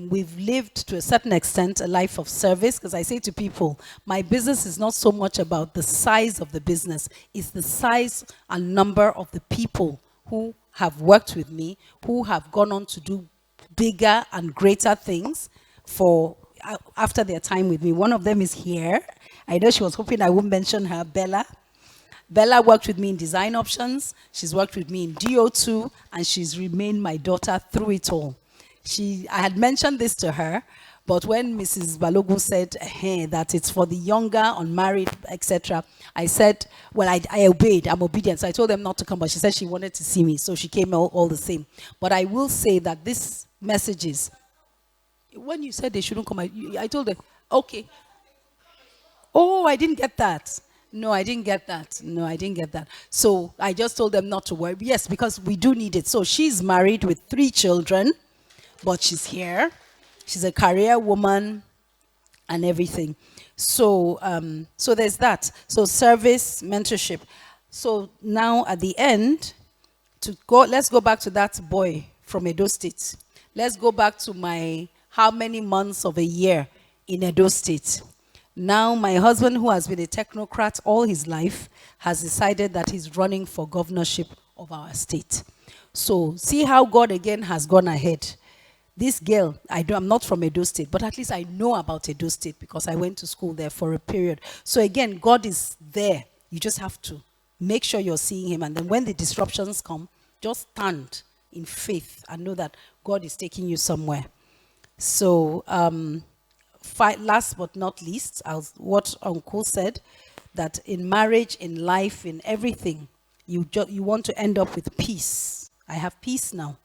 We've lived to a certain extent a life of service, because I say to people, my business is not so much about the size of the business, it's the size and number of the people who have worked with me, who have gone on to do bigger and greater things after their time with me. One of them is here. I know she was hoping I would mention her, Bella. Bella worked with me in Design Options, she's worked with me in DO2, and she's remained my daughter through it all. I had mentioned this to her, but when Mrs. Balogun said that it's for the younger, unmarried, etc., I said, well, I obeyed, I'm obedient. So I told them not to come, but she said she wanted to see me, so she came all the same. But I will say that this messages, when you said they shouldn't come, I told them, okay. Oh, I didn't get that. No, I didn't get that. No, I didn't get that. So I just told them not to worry. Yes, because we do need it. So she's married with 3 children. But she's here. She's a career woman and everything. So, so there's that. So service, mentorship. So now at the end, let's go back to that boy from Edo State. Let's go back to how many months of a year in Edo State. Now my husband, who has been a technocrat all his life, has decided that he's running for governorship of our state. So see how God again has gone ahead. This girl, I'm not from Edo State, but at least I know about Edo State because I went to school there for a period. So again, God is there. You just have to make sure you're seeing Him. And then when the disruptions come, just stand in faith and know that God is taking you somewhere. So last but not least, what Uncle said, that in marriage, in life, in everything, you want to end up with peace. I have peace now.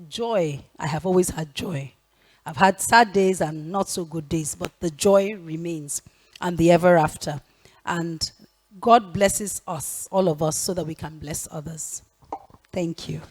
Joy, I have always had joy. I've had sad days and not so good days, but the joy remains, and the ever after. And God blesses us, all of us, so that we can bless others. Thank you.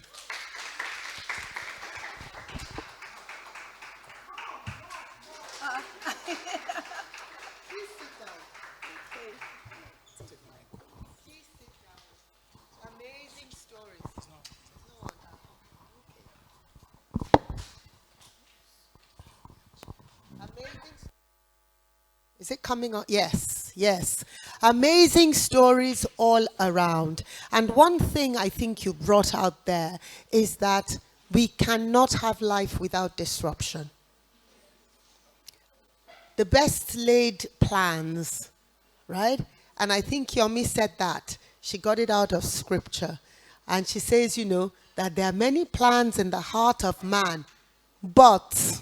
Is it coming on? Yes, yes. Amazing stories all around. And one thing I think you brought out there is that we cannot have life without disruption. The best laid plans, right? And I think Yomi said that. She got it out of scripture. And she says, that there are many plans in the heart of man, but,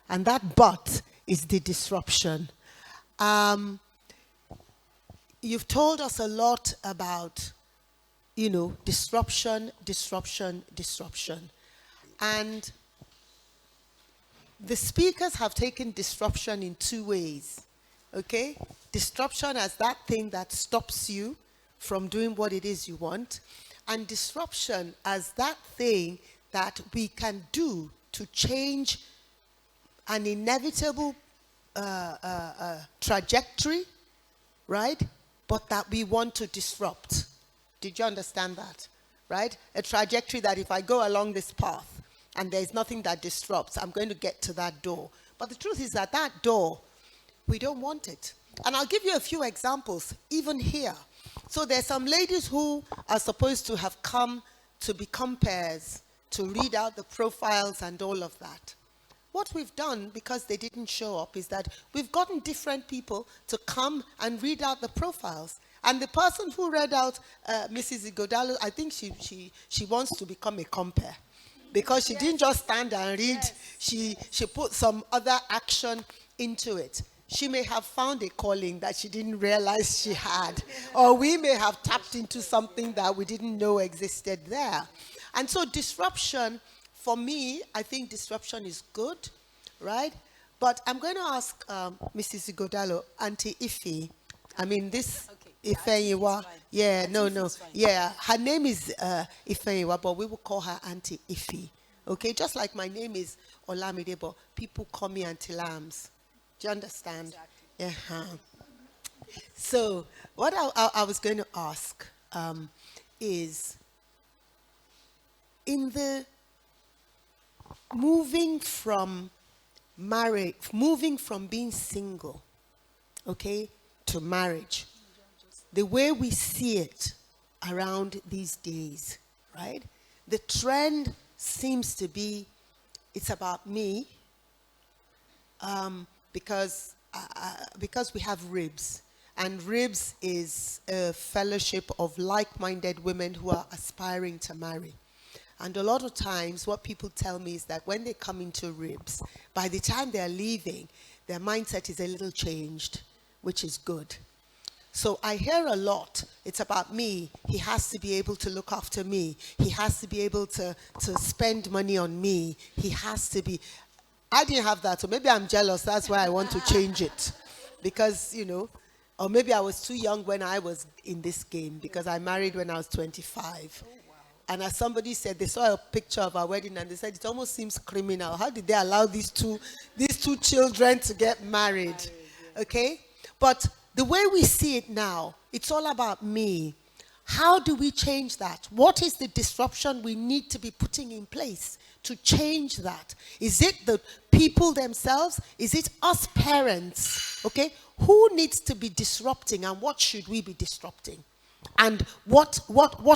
and that but is the disruption. You've told us a lot about, disruption. And the speakers have taken disruption in 2 ways, okay? Disruption as that thing that stops you from doing what it is you want, and disruption as that thing that we can do to change an inevitable trajectory, right? But that we want to disrupt. Did you understand that? Right? A trajectory that if I go along this path, and there's nothing that disrupts, I'm going to get to that door. But the truth is that that door, we don't want it. And I'll give you a few examples, even here. So there's some ladies who are supposed to have come to become pairs, to read out the profiles and all of that. What we've done, because they didn't show up, is that we've gotten different people to come and read out the profiles. And the person who read out Mrs. Ighodalo, I think she wants to become a compare. Because she didn't just stand and read, she put some other action into it. She may have found a calling that she didn't realize she had. Or we may have tapped into something that we didn't know existed there. And so disruption, for me, I think disruption is good, right? But I'm going to ask Mrs. Ighodalo, Auntie Ife. I mean, this Ifeyiwa. Yeah, no. Yeah, her name is Ifeyiwa, but we will call her Auntie Ife. Okay, just like my name is Olamide, but people call me Auntie Lambs. Do you understand? Exactly. So, what I was going to ask is, in the moving from being single, okay, to marriage, the way we see it around these days, right? The trend seems to be, it's about me, because we have Ribs, and Ribs is a fellowship of like-minded women who are aspiring to marry. And a lot of times what people tell me is that when they come into Ribs, by the time they're leaving, their mindset is a little changed, which is good. So I hear a lot, it's about me. He has to be able to look after me. He has to be able to spend money on me. He has to be. I didn't have that, so maybe I'm jealous. That's why I want to change it. Because, or maybe I was too young when I was in this game, because I married when I was 25. And as somebody said, they saw a picture of our wedding and they said, it almost seems criminal. How did they allow these two children to get married? Okay? But the way we see it now, it's all about me. How do we change that? What is the disruption we need to be putting in place to change that? Is it the people themselves? Is it us parents? Okay? Who needs to be disrupting, and what should we be disrupting? And what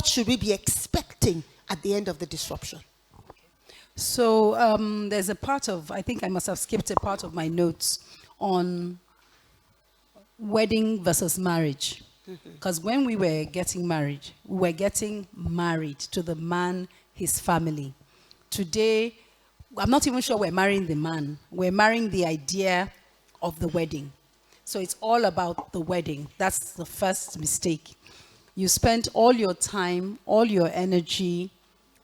should we be expecting at the end of the disruption? So there's a part of, I think I must have skipped a part of my notes on wedding versus marriage. Because when we were getting married to the man, his family. Today, I'm not even sure we're marrying the man. We're marrying the idea of the wedding. So it's all about the wedding. That's the first mistake. You spent all your time, all your energy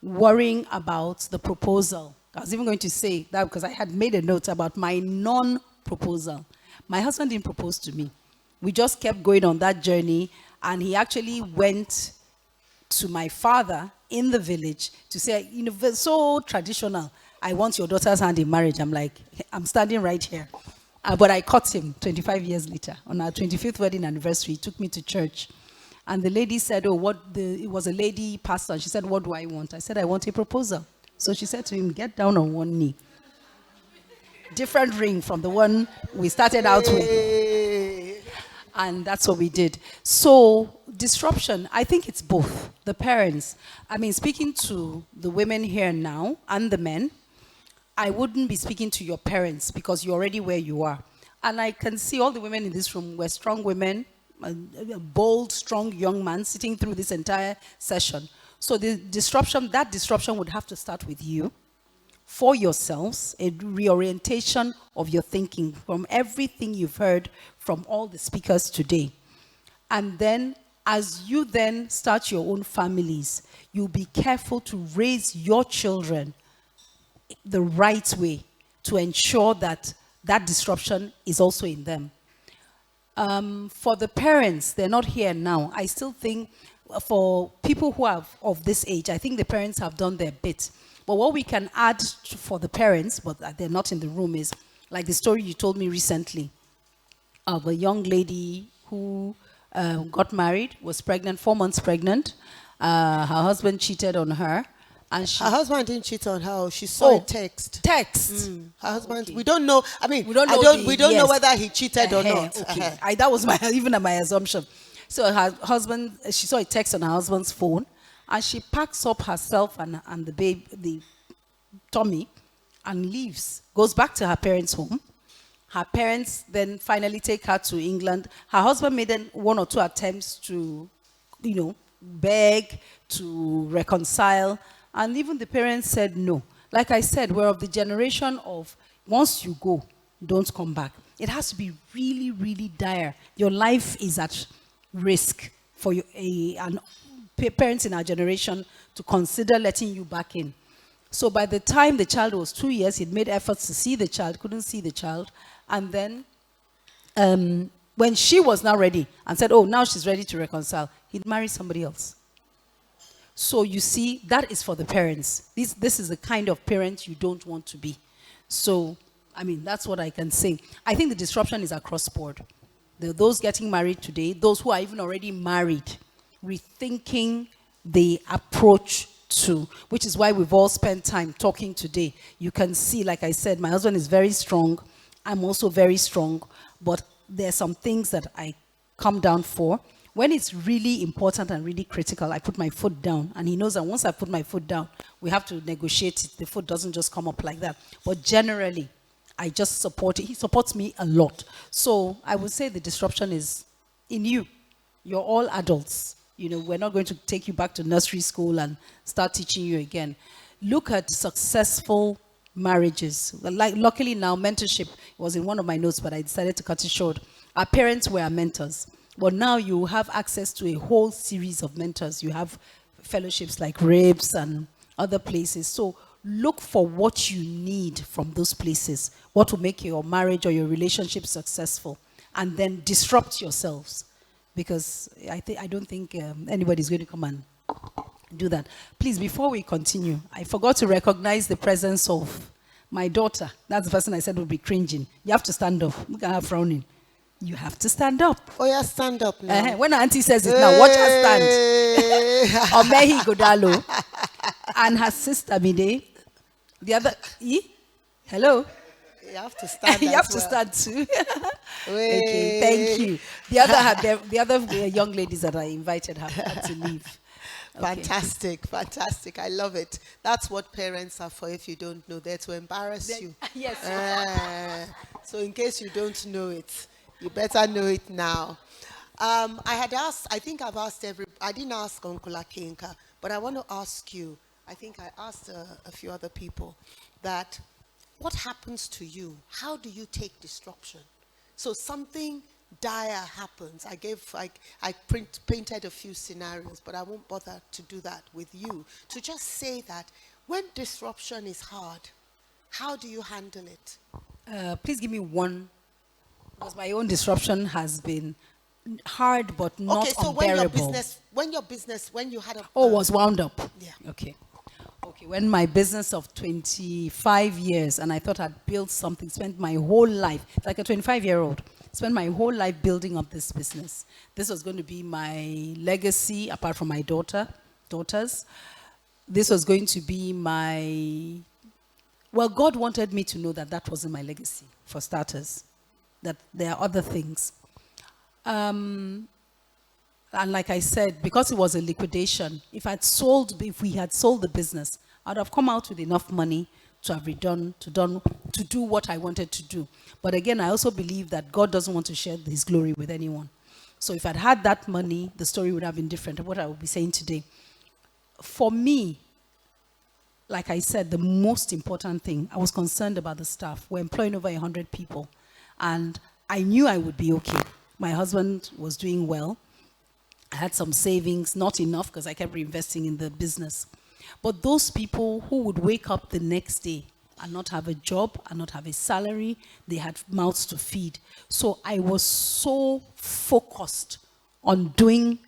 worrying about the proposal. I was even going to say that because I had made a note about my non-proposal. My husband didn't propose to me. We just kept going on that journey, and he actually went to my father in the village to say, so traditional, I want your daughter's hand in marriage. I'm like, I'm standing right here. But I caught him 25 years later. On our 25th wedding anniversary, he took me to church. And the lady said, it was a lady pastor. She said, what do I want? I said, I want a proposal. So she said to him, get down on one knee. Different ring from the one we started out with. And that's what we did. So disruption, I think it's both. The parents, speaking to the women here now and the men, I wouldn't be speaking to your parents because you're already where you are. And I can see all the women in this room were strong women, a bold, strong young man sitting through this entire session. So that disruption would have to start with you, for yourselves, a reorientation of your thinking from everything you've heard from all the speakers today. And then, as you then start your own families, you'll be careful to raise your children the right way to ensure that that disruption is also in them. For the parents, they're not here now. I still think for people who are of this age, I think the parents have done their bit. But what we can add for the parents, but they're not in the room, is like the story you told me recently of a young lady who got married, was pregnant, 4 months pregnant. Her husband cheated on her, and she Her husband didn't cheat on her. She saw a text. text. Her husband. Okay. We don't know. I mean, We don't know. we don't know yes. whether he cheated or not. Okay, that was my even my assumption. So her husband, she saw a text on her husband's phone, and she packs up herself and the baby, the Tommy, and leaves. Goes back to her parents' home. Her parents then finally take her to England. Her husband made then one or two attempts to, beg, to reconcile, and even the parents said no. Like I said, we're of the generation of once you go, don't come back. It has to be really, really dire. Your life is at risk for you, and parents in our generation to consider letting you back in. So by the time the child was 2 years, he'd made efforts to see the child, couldn't see the child. And then when she was now ready and said, oh, now she's ready to reconcile, he'd marry somebody else. So you see, that is for the parents. This is the kind of parent you don't want to be. So, I mean, that's what I can say. I think the disruption is across board. Those getting married today, those who are even already married, rethinking the approach to, which is why we've all spent time talking today. You can see, like I said, my husband is very strong. I'm also very strong. But there are some things that I come down for. When it's really important and really critical, I put my foot down. And he knows that once I put my foot down, we have to negotiate it. The foot doesn't just come up like that. But generally, I just support it. He supports me a lot. So I would say the disruption is in you. You're all adults. We're not going to take you back to nursery school and start teaching you again. Look at successful marriages. Like, luckily now, mentorship was in one of my notes, but I decided to cut it short. Our parents were our mentors. But now you have access to a whole series of mentors. You have fellowships like RIBS and other places. So look for what you need from those places, what will make your marriage or your relationship successful, and then disrupt yourselves. Because I don't think anybody's going to come and do that. Please, before we continue, I forgot to recognize the presence of my daughter. That's the person I said would be cringing. You have to stand up. Look at her frowning. You have to stand up. Oh, yeah, stand up now. When auntie says it now, watch her stand. Omehi Ighodalo and her sister Mide. The other, hello? You have to stand. You have to stand too. Okay, thank you. The other young ladies that I invited have had to leave. Okay. Fantastic. I love it. That's what parents are for. If you don't know, they're to embarrass you. Yes. So in case you don't know it, you better know it now. I think I've asked I didn't ask Uncle Akinka, but I want to ask you, I think I asked a few other people, that what happens to you? How do you take disruption? So something dire happens. I painted a few scenarios, but I won't bother to do that with you. To just say that when disruption is hard, how do you handle it? Please give me one, because my own disruption has been hard but not unbearable. When you had a... was wound up. Yeah. Okay, when my business of 25 years, and I thought I'd built something, spent my whole life, like a 25-year-old, spent my whole life building up this business. This was going to be my legacy, apart from my daughters. This was going to be my... Well, God wanted me to know that that wasn't my legacy, for starters, that there are other things. And like I said, because it was a liquidation, if we had sold the business, I'd have come out with enough money to have to do what I wanted to do. But again, I also believe that God doesn't want to share his glory with anyone. So if I'd had that money, the story would have been different of what I would be saying today. For me, like I said, the most important thing, I was concerned about the staff. We're employing over 100 people. And I knew I would be okay. My husband was doing well. I had some savings, not enough because I kept reinvesting in the business. But those people who would wake up the next day and not have a job and not have a salary, they had mouths to feed. So I was so focused on doing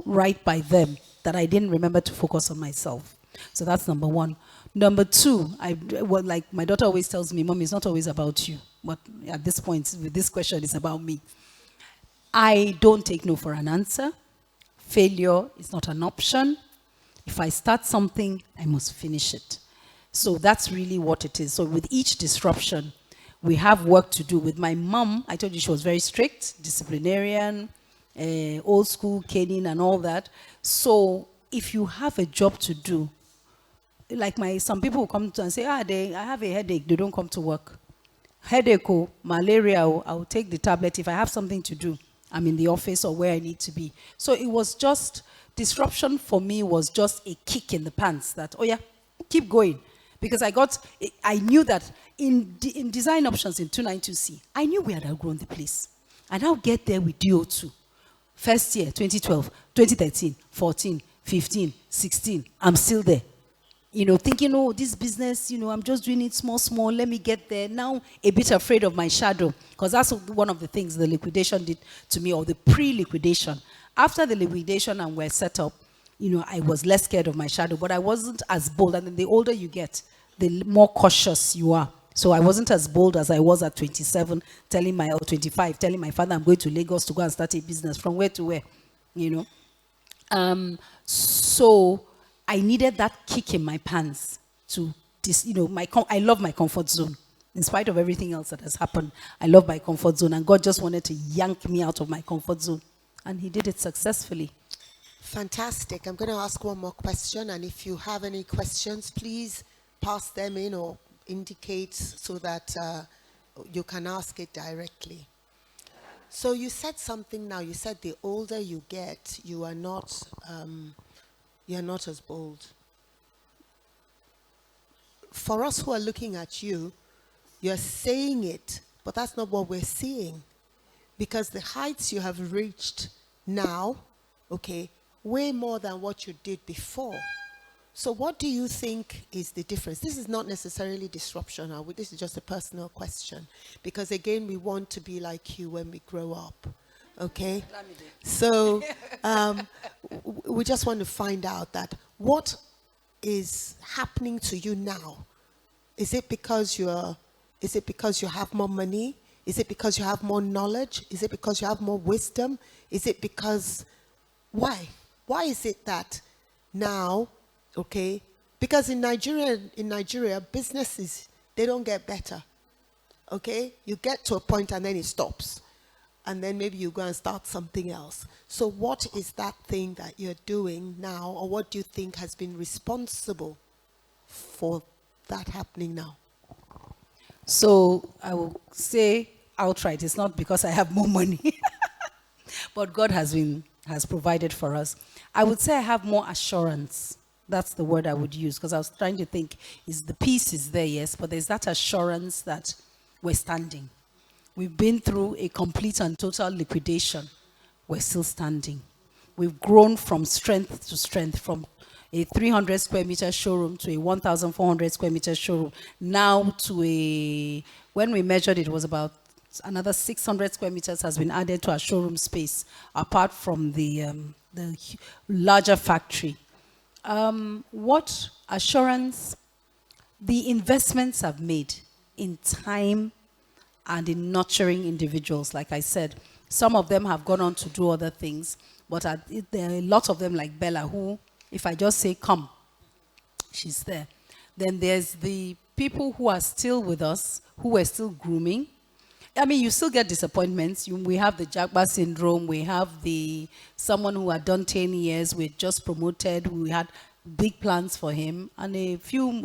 right by them that I didn't remember to focus on myself. So that's number one. Number two, like my daughter always tells me, Mom, it's not always about you. But at this point, with this question, it's about me. I don't take no for an answer. Failure is not an option. If I start something, I must finish it. So that's really what it is. So with each disruption, we have work to do. With my mom, I told you she was very strict, disciplinarian, old school, caning and all that. So if you have a job to do, like some people will come to and say, I have a headache, they don't come to work. Headache, malaria, I'll take the tablet. If I have something to do, I'm in the office or where I need to be. So it was just, disruption for me was just a kick in the pants that, oh yeah, keep going. Because I knew that in design options in 292C, I knew we had outgrown the place. And I'll get there with DO2. First year, 2012, 2013, 14, 15, 16, I'm still there. Thinking, oh, this business, I'm just doing it small, let me get there. Now, a bit afraid of my shadow, because that's one of the things the liquidation did to me, or the pre-liquidation. After the liquidation and we're set up, I was less scared of my shadow, but I wasn't as bold. And then the older you get, the more cautious you are. So I wasn't as bold as I was at 27, 25, telling my father I'm going to Lagos to go and start a business. From where to where, So I needed that kick in my pants to I love my comfort zone. In spite of everything else that has happened, I love my comfort zone. And God just wanted to yank me out of my comfort zone. And he did it successfully. Fantastic. I'm going to ask one more question, and if you have any questions, please pass them in or indicate so that you can ask it directly. So you said something now. You said the older you get, you are not as bold. For us who are looking at you, you're saying it, but that's not what we're seeing, because the heights you have reached now, okay, way more than what you did before. So what do you think is the difference? This is not necessarily disruption. This is just a personal question. Because again, we want to be like you when we grow up. Okay? So we just want to find out that what is happening to you now. Is it because you have more money? Is it because you have more knowledge? Is it because you have more wisdom? Is it because, why? Why is it that now, okay? Because in Nigeria, businesses, they don't get better. Okay? You get to a point and then it stops. And then maybe you go and start something else. So what is that thing that you're doing now, or what do you think has been responsible for that happening now? So I will say outright, it's not because I have more money, but God has provided for us. I would say I have more assurance. That's the word I would use, because I was trying to think, the peace is there, yes, but there's that assurance that we're standing. We've been through a complete and total liquidation. We're still standing. We've grown from strength to strength, from a 300 square meter showroom to a 1,400 square meter showroom. Now to when we measured it was about another 600 square meters has been added to our showroom space, apart from the larger factory. What assurance? The investments I've made in time and in nurturing individuals. Like I said, some of them have gone on to do other things, but there are a lot of them, like Bella, who, if I just say, come, she's there. Then there's the people who are still with us, who we're still grooming. I mean, you still get disappointments. We have the Jagba syndrome. We have someone who had done 10 years, we just promoted. We had big plans for him. And a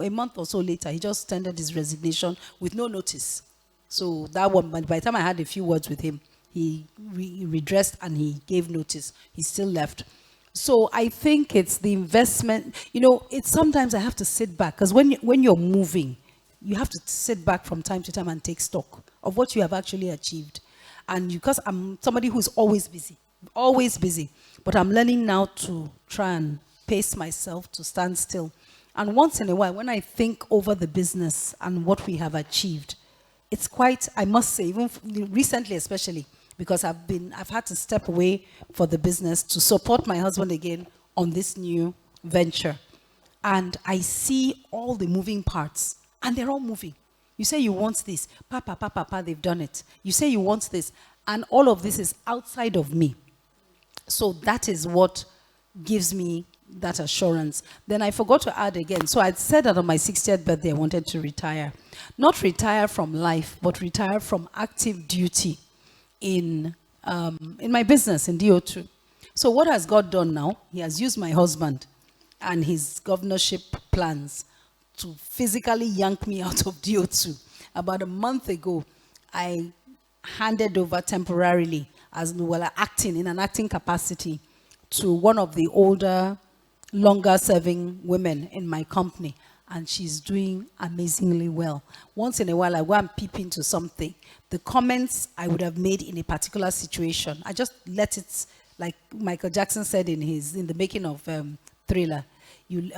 month or so later, he just tendered his resignation with no notice. So that one, by the time I had a few words with him, he redressed and he gave notice. He still left. So I think it's the investment. It's sometimes I have to sit back, because when you're moving, you have to sit back from time to time and take stock of what you have actually achieved. And because I'm somebody who's always busy, but I'm learning now to try and pace myself, to stand still. And once in a while, when I think over the business and what we have achieved, it's quite, I must say, even recently especially, because I've had to step away for the business to support my husband again on this new venture. And I see all the moving parts, and they're all moving. You say you want this, papa, they've done it. You say you want this, and all of this is outside of me. So that is what gives me that assurance. Then I forgot to add again. So I said that on my 60th birthday, I wanted to retire. Not retire from life, but retire from active duty in my business in DO2. So what has God done now? He has used my husband and his governorship plans to physically yank me out of DO2. About a month ago, I handed over temporarily as well acting in an acting capacity to one of the older, longer serving women in my company, and she's doing amazingly well. Once in a while, I go and peep into something. The comments I would have made in a particular situation, I just let it, like Michael Jackson said in the making of Thriller, you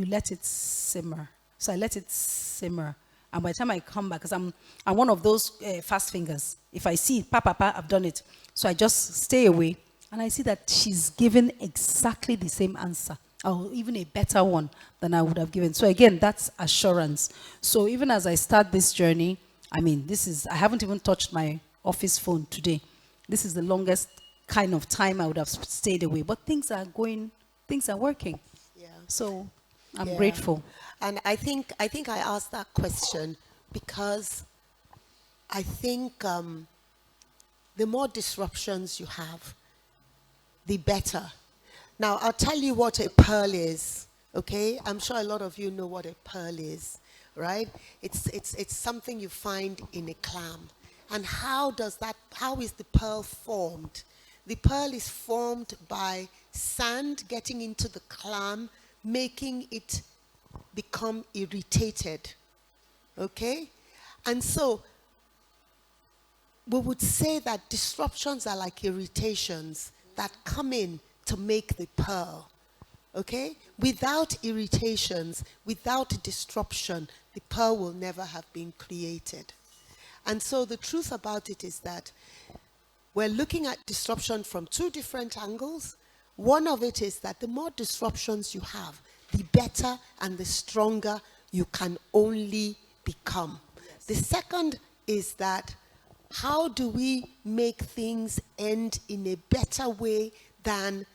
let it simmer. So I let it simmer. And by the time I come back, because I'm one of those fast fingers. If I see it, papa, I've done it. So I just stay away. And I see that she's given exactly the same answer, or even a better one than I would have given. So again, that's assurance. So even as I start this journey, I mean, I haven't even touched my office phone today. This is the longest kind of time I would have stayed away. But things are working. Yeah. So I'm Yeah. grateful. And I think I asked that question because I think the more disruptions you have, the better. Now, I'll tell you what a pearl is, okay? I'm sure a lot of you know what a pearl is, right? It's something you find in a clam. And how is the pearl formed? The pearl is formed by sand getting into the clam, making it become irritated, okay? And so we would say that disruptions are like irritations that come in to make the pearl, okay? Without irritations, without disruption, the pearl will never have been created. And so the truth about it is that we're looking at disruption from two different angles. One of it is that the more disruptions you have, the better and the stronger you can only become. Yes. The second is that how do we make things end in a better way than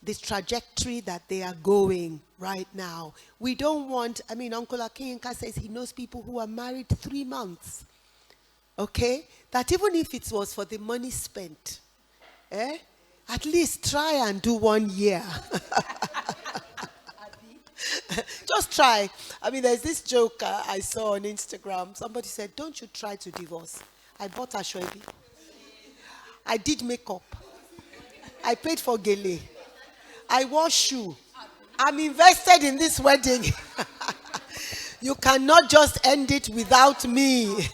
the trajectory that they are going right now? We don't want, Uncle Akinka says he knows people who are married 3 months. Okay? That even if it was for the money spent, at least try and do 1 year. Just try. There's this joke I saw on Instagram. Somebody said, don't you try to divorce. I bought a shoebi. I did makeup. I paid for gele. I wore shoe. I'm invested in this wedding. You cannot just end it without me.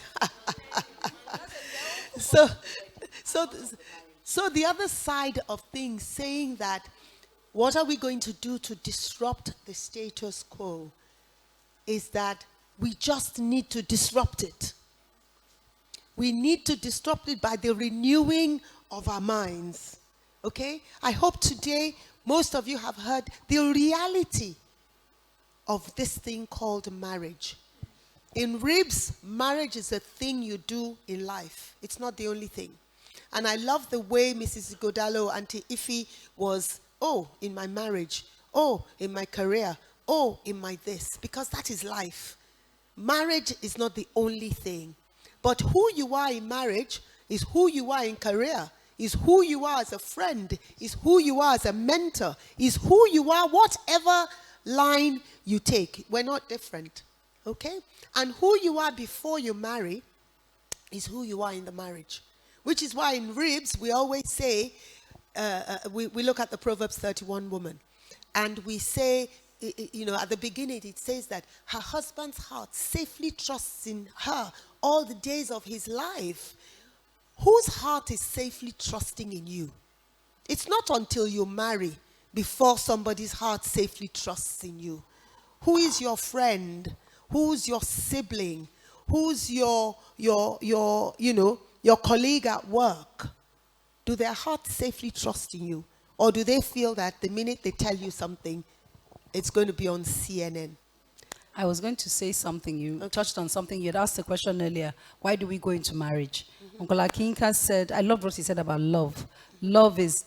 So the other side of things, saying that what are we going to do to disrupt the status quo, is that we just need to disrupt it. We need to disrupt it by the renewing of our minds. Okay? I hope today most of you have heard the reality of this thing called marriage. In Ribs, marriage is a thing you do in life. It's not the only thing. And I love the way Mrs. Ighodalo, Auntie Ife was, in my marriage, in my career, in my this, because that is life. Marriage is not the only thing. But who you are in marriage is who you are in career, is who you are as a friend, is who you are as a mentor, is who you are, whatever line you take. We're not different, okay? And who you are before you marry is who you are in the marriage. Which is why in Ribs, we always say, we look at the Proverbs 31 woman, and we say, at the beginning, it says that her husband's heart safely trusts in her all the days of his life. Whose heart is safely trusting in you? It's not until you marry before somebody's heart safely trusts in you. Who is your friend? Who's your sibling? Who's your colleague at work? Do their hearts safely trust in you? Or do they feel that the minute they tell you something, it's going to be on CNN? I was going to say something. You touched on something. You had asked a question earlier. Why do we go into marriage? Uncle Akinka said, I love what he said about love. Love is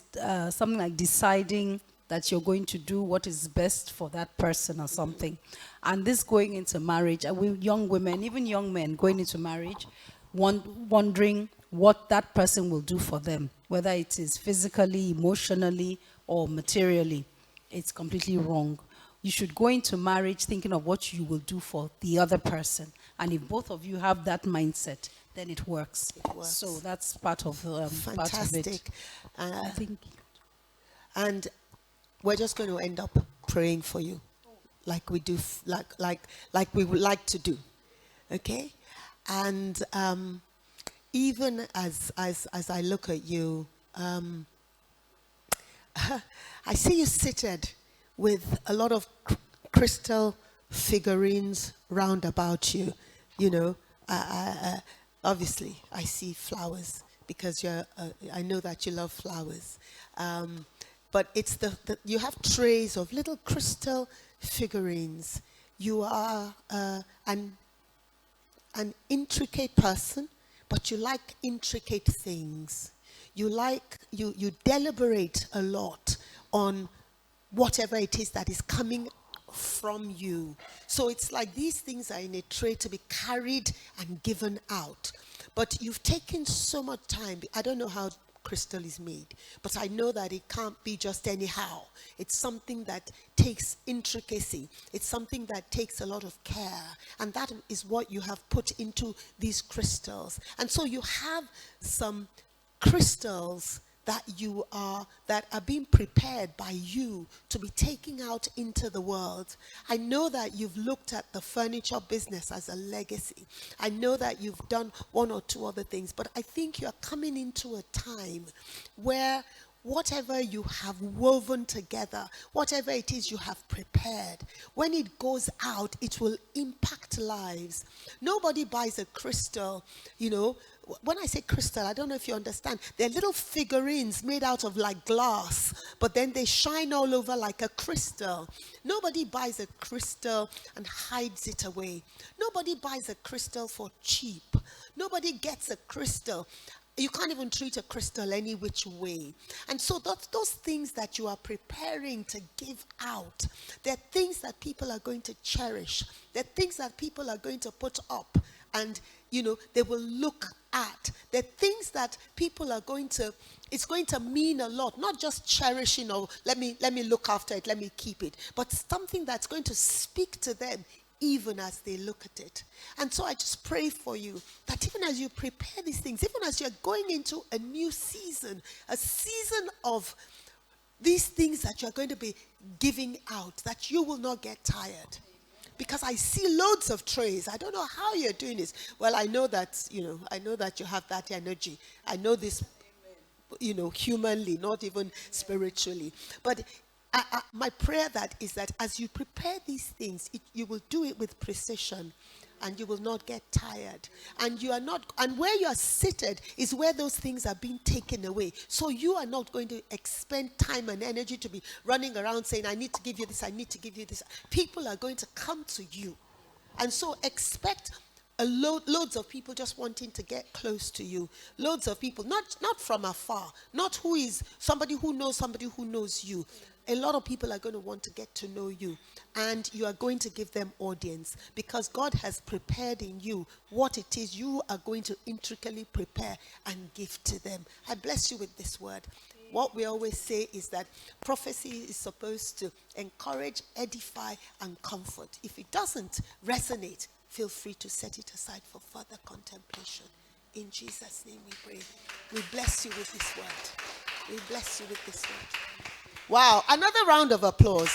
something like deciding that you're going to do what is best for that person or something. And this going into marriage, young women, even young men going into marriage, wondering what that person will do for them, whether it is physically, emotionally, or materially. It's completely wrong. You should go into marriage thinking of what you will do for the other person. And if both of you have that mindset, then it works. It works. So that's part of Fantastic. part of it. I think. And we're just going to end up praying for you, like we do, like we would like to do. Okay, and even as I look at you, I see you seated with a lot of crystal figurines round about you. You know, obviously I see flowers because I know that you love flowers. But it's you have trays of little crystal figurines. You are an intricate person, but you like intricate things. You deliberate a lot on whatever it is that is coming from you. So it's like these things are in a tray to be carried and given out. But you've taken so much time. I don't know how crystal is made, but I know that it can't be just anyhow. It's something that takes intricacy. It's something that takes a lot of care, and that is what you have put into these crystals. And so you have some crystals that are being prepared by you to be taken out into the world. I know that you've looked at the furniture business as a legacy. I know that you've done one or two other things, but I think you're coming into a time where whatever you have woven together, whatever it is you have prepared, when it goes out, it will impact lives. Nobody buys a crystal, you know. When I say crystal, I don't know if you understand. They're little figurines made out of like glass, but then they shine all over like a crystal. Nobody buys a crystal and hides it away. Nobody buys a crystal for cheap. Nobody gets a crystal. You can't even treat a crystal any which way. And so those things that you are preparing to give out, they're things that people are going to cherish. They're things that people are going to put up and, you know, they will look at. They're things that people are going to, it's going to mean a lot, not just cherishing or let me look after it, let me keep it, but something that's going to speak to them even as they look at it. And so I just pray for you that even as you prepare these things, even as you're going into a new season, a season of these things that you're going to be giving out, that you will not get tired. Because I see loads of trays. I don't know how you're doing this. Well, I know that, you know, I know that you have that energy. I know this, you know, humanly, not even spiritually. But my prayer is that as you prepare these things, you will do it with precision and you will not get tired. And you are not, and where you are seated is where those things are being taken away. So you are not going to expend time and energy to be running around saying, I need to give you this, I need to give you this. People are going to come to you. And so expect loads of people just wanting to get close to you. Loads of people, not from afar, not who is somebody who knows you. A lot of people are going to want to get to know you, and you are going to give them audience because God has prepared in you what it is you are going to intricately prepare and give to them. I bless you with this word. What we always say is that prophecy is supposed to encourage, edify, and comfort. If it doesn't resonate, feel free to set it aside for further contemplation. In Jesus' name we pray. We bless you with this word. We bless you with this word. Wow, another round of applause.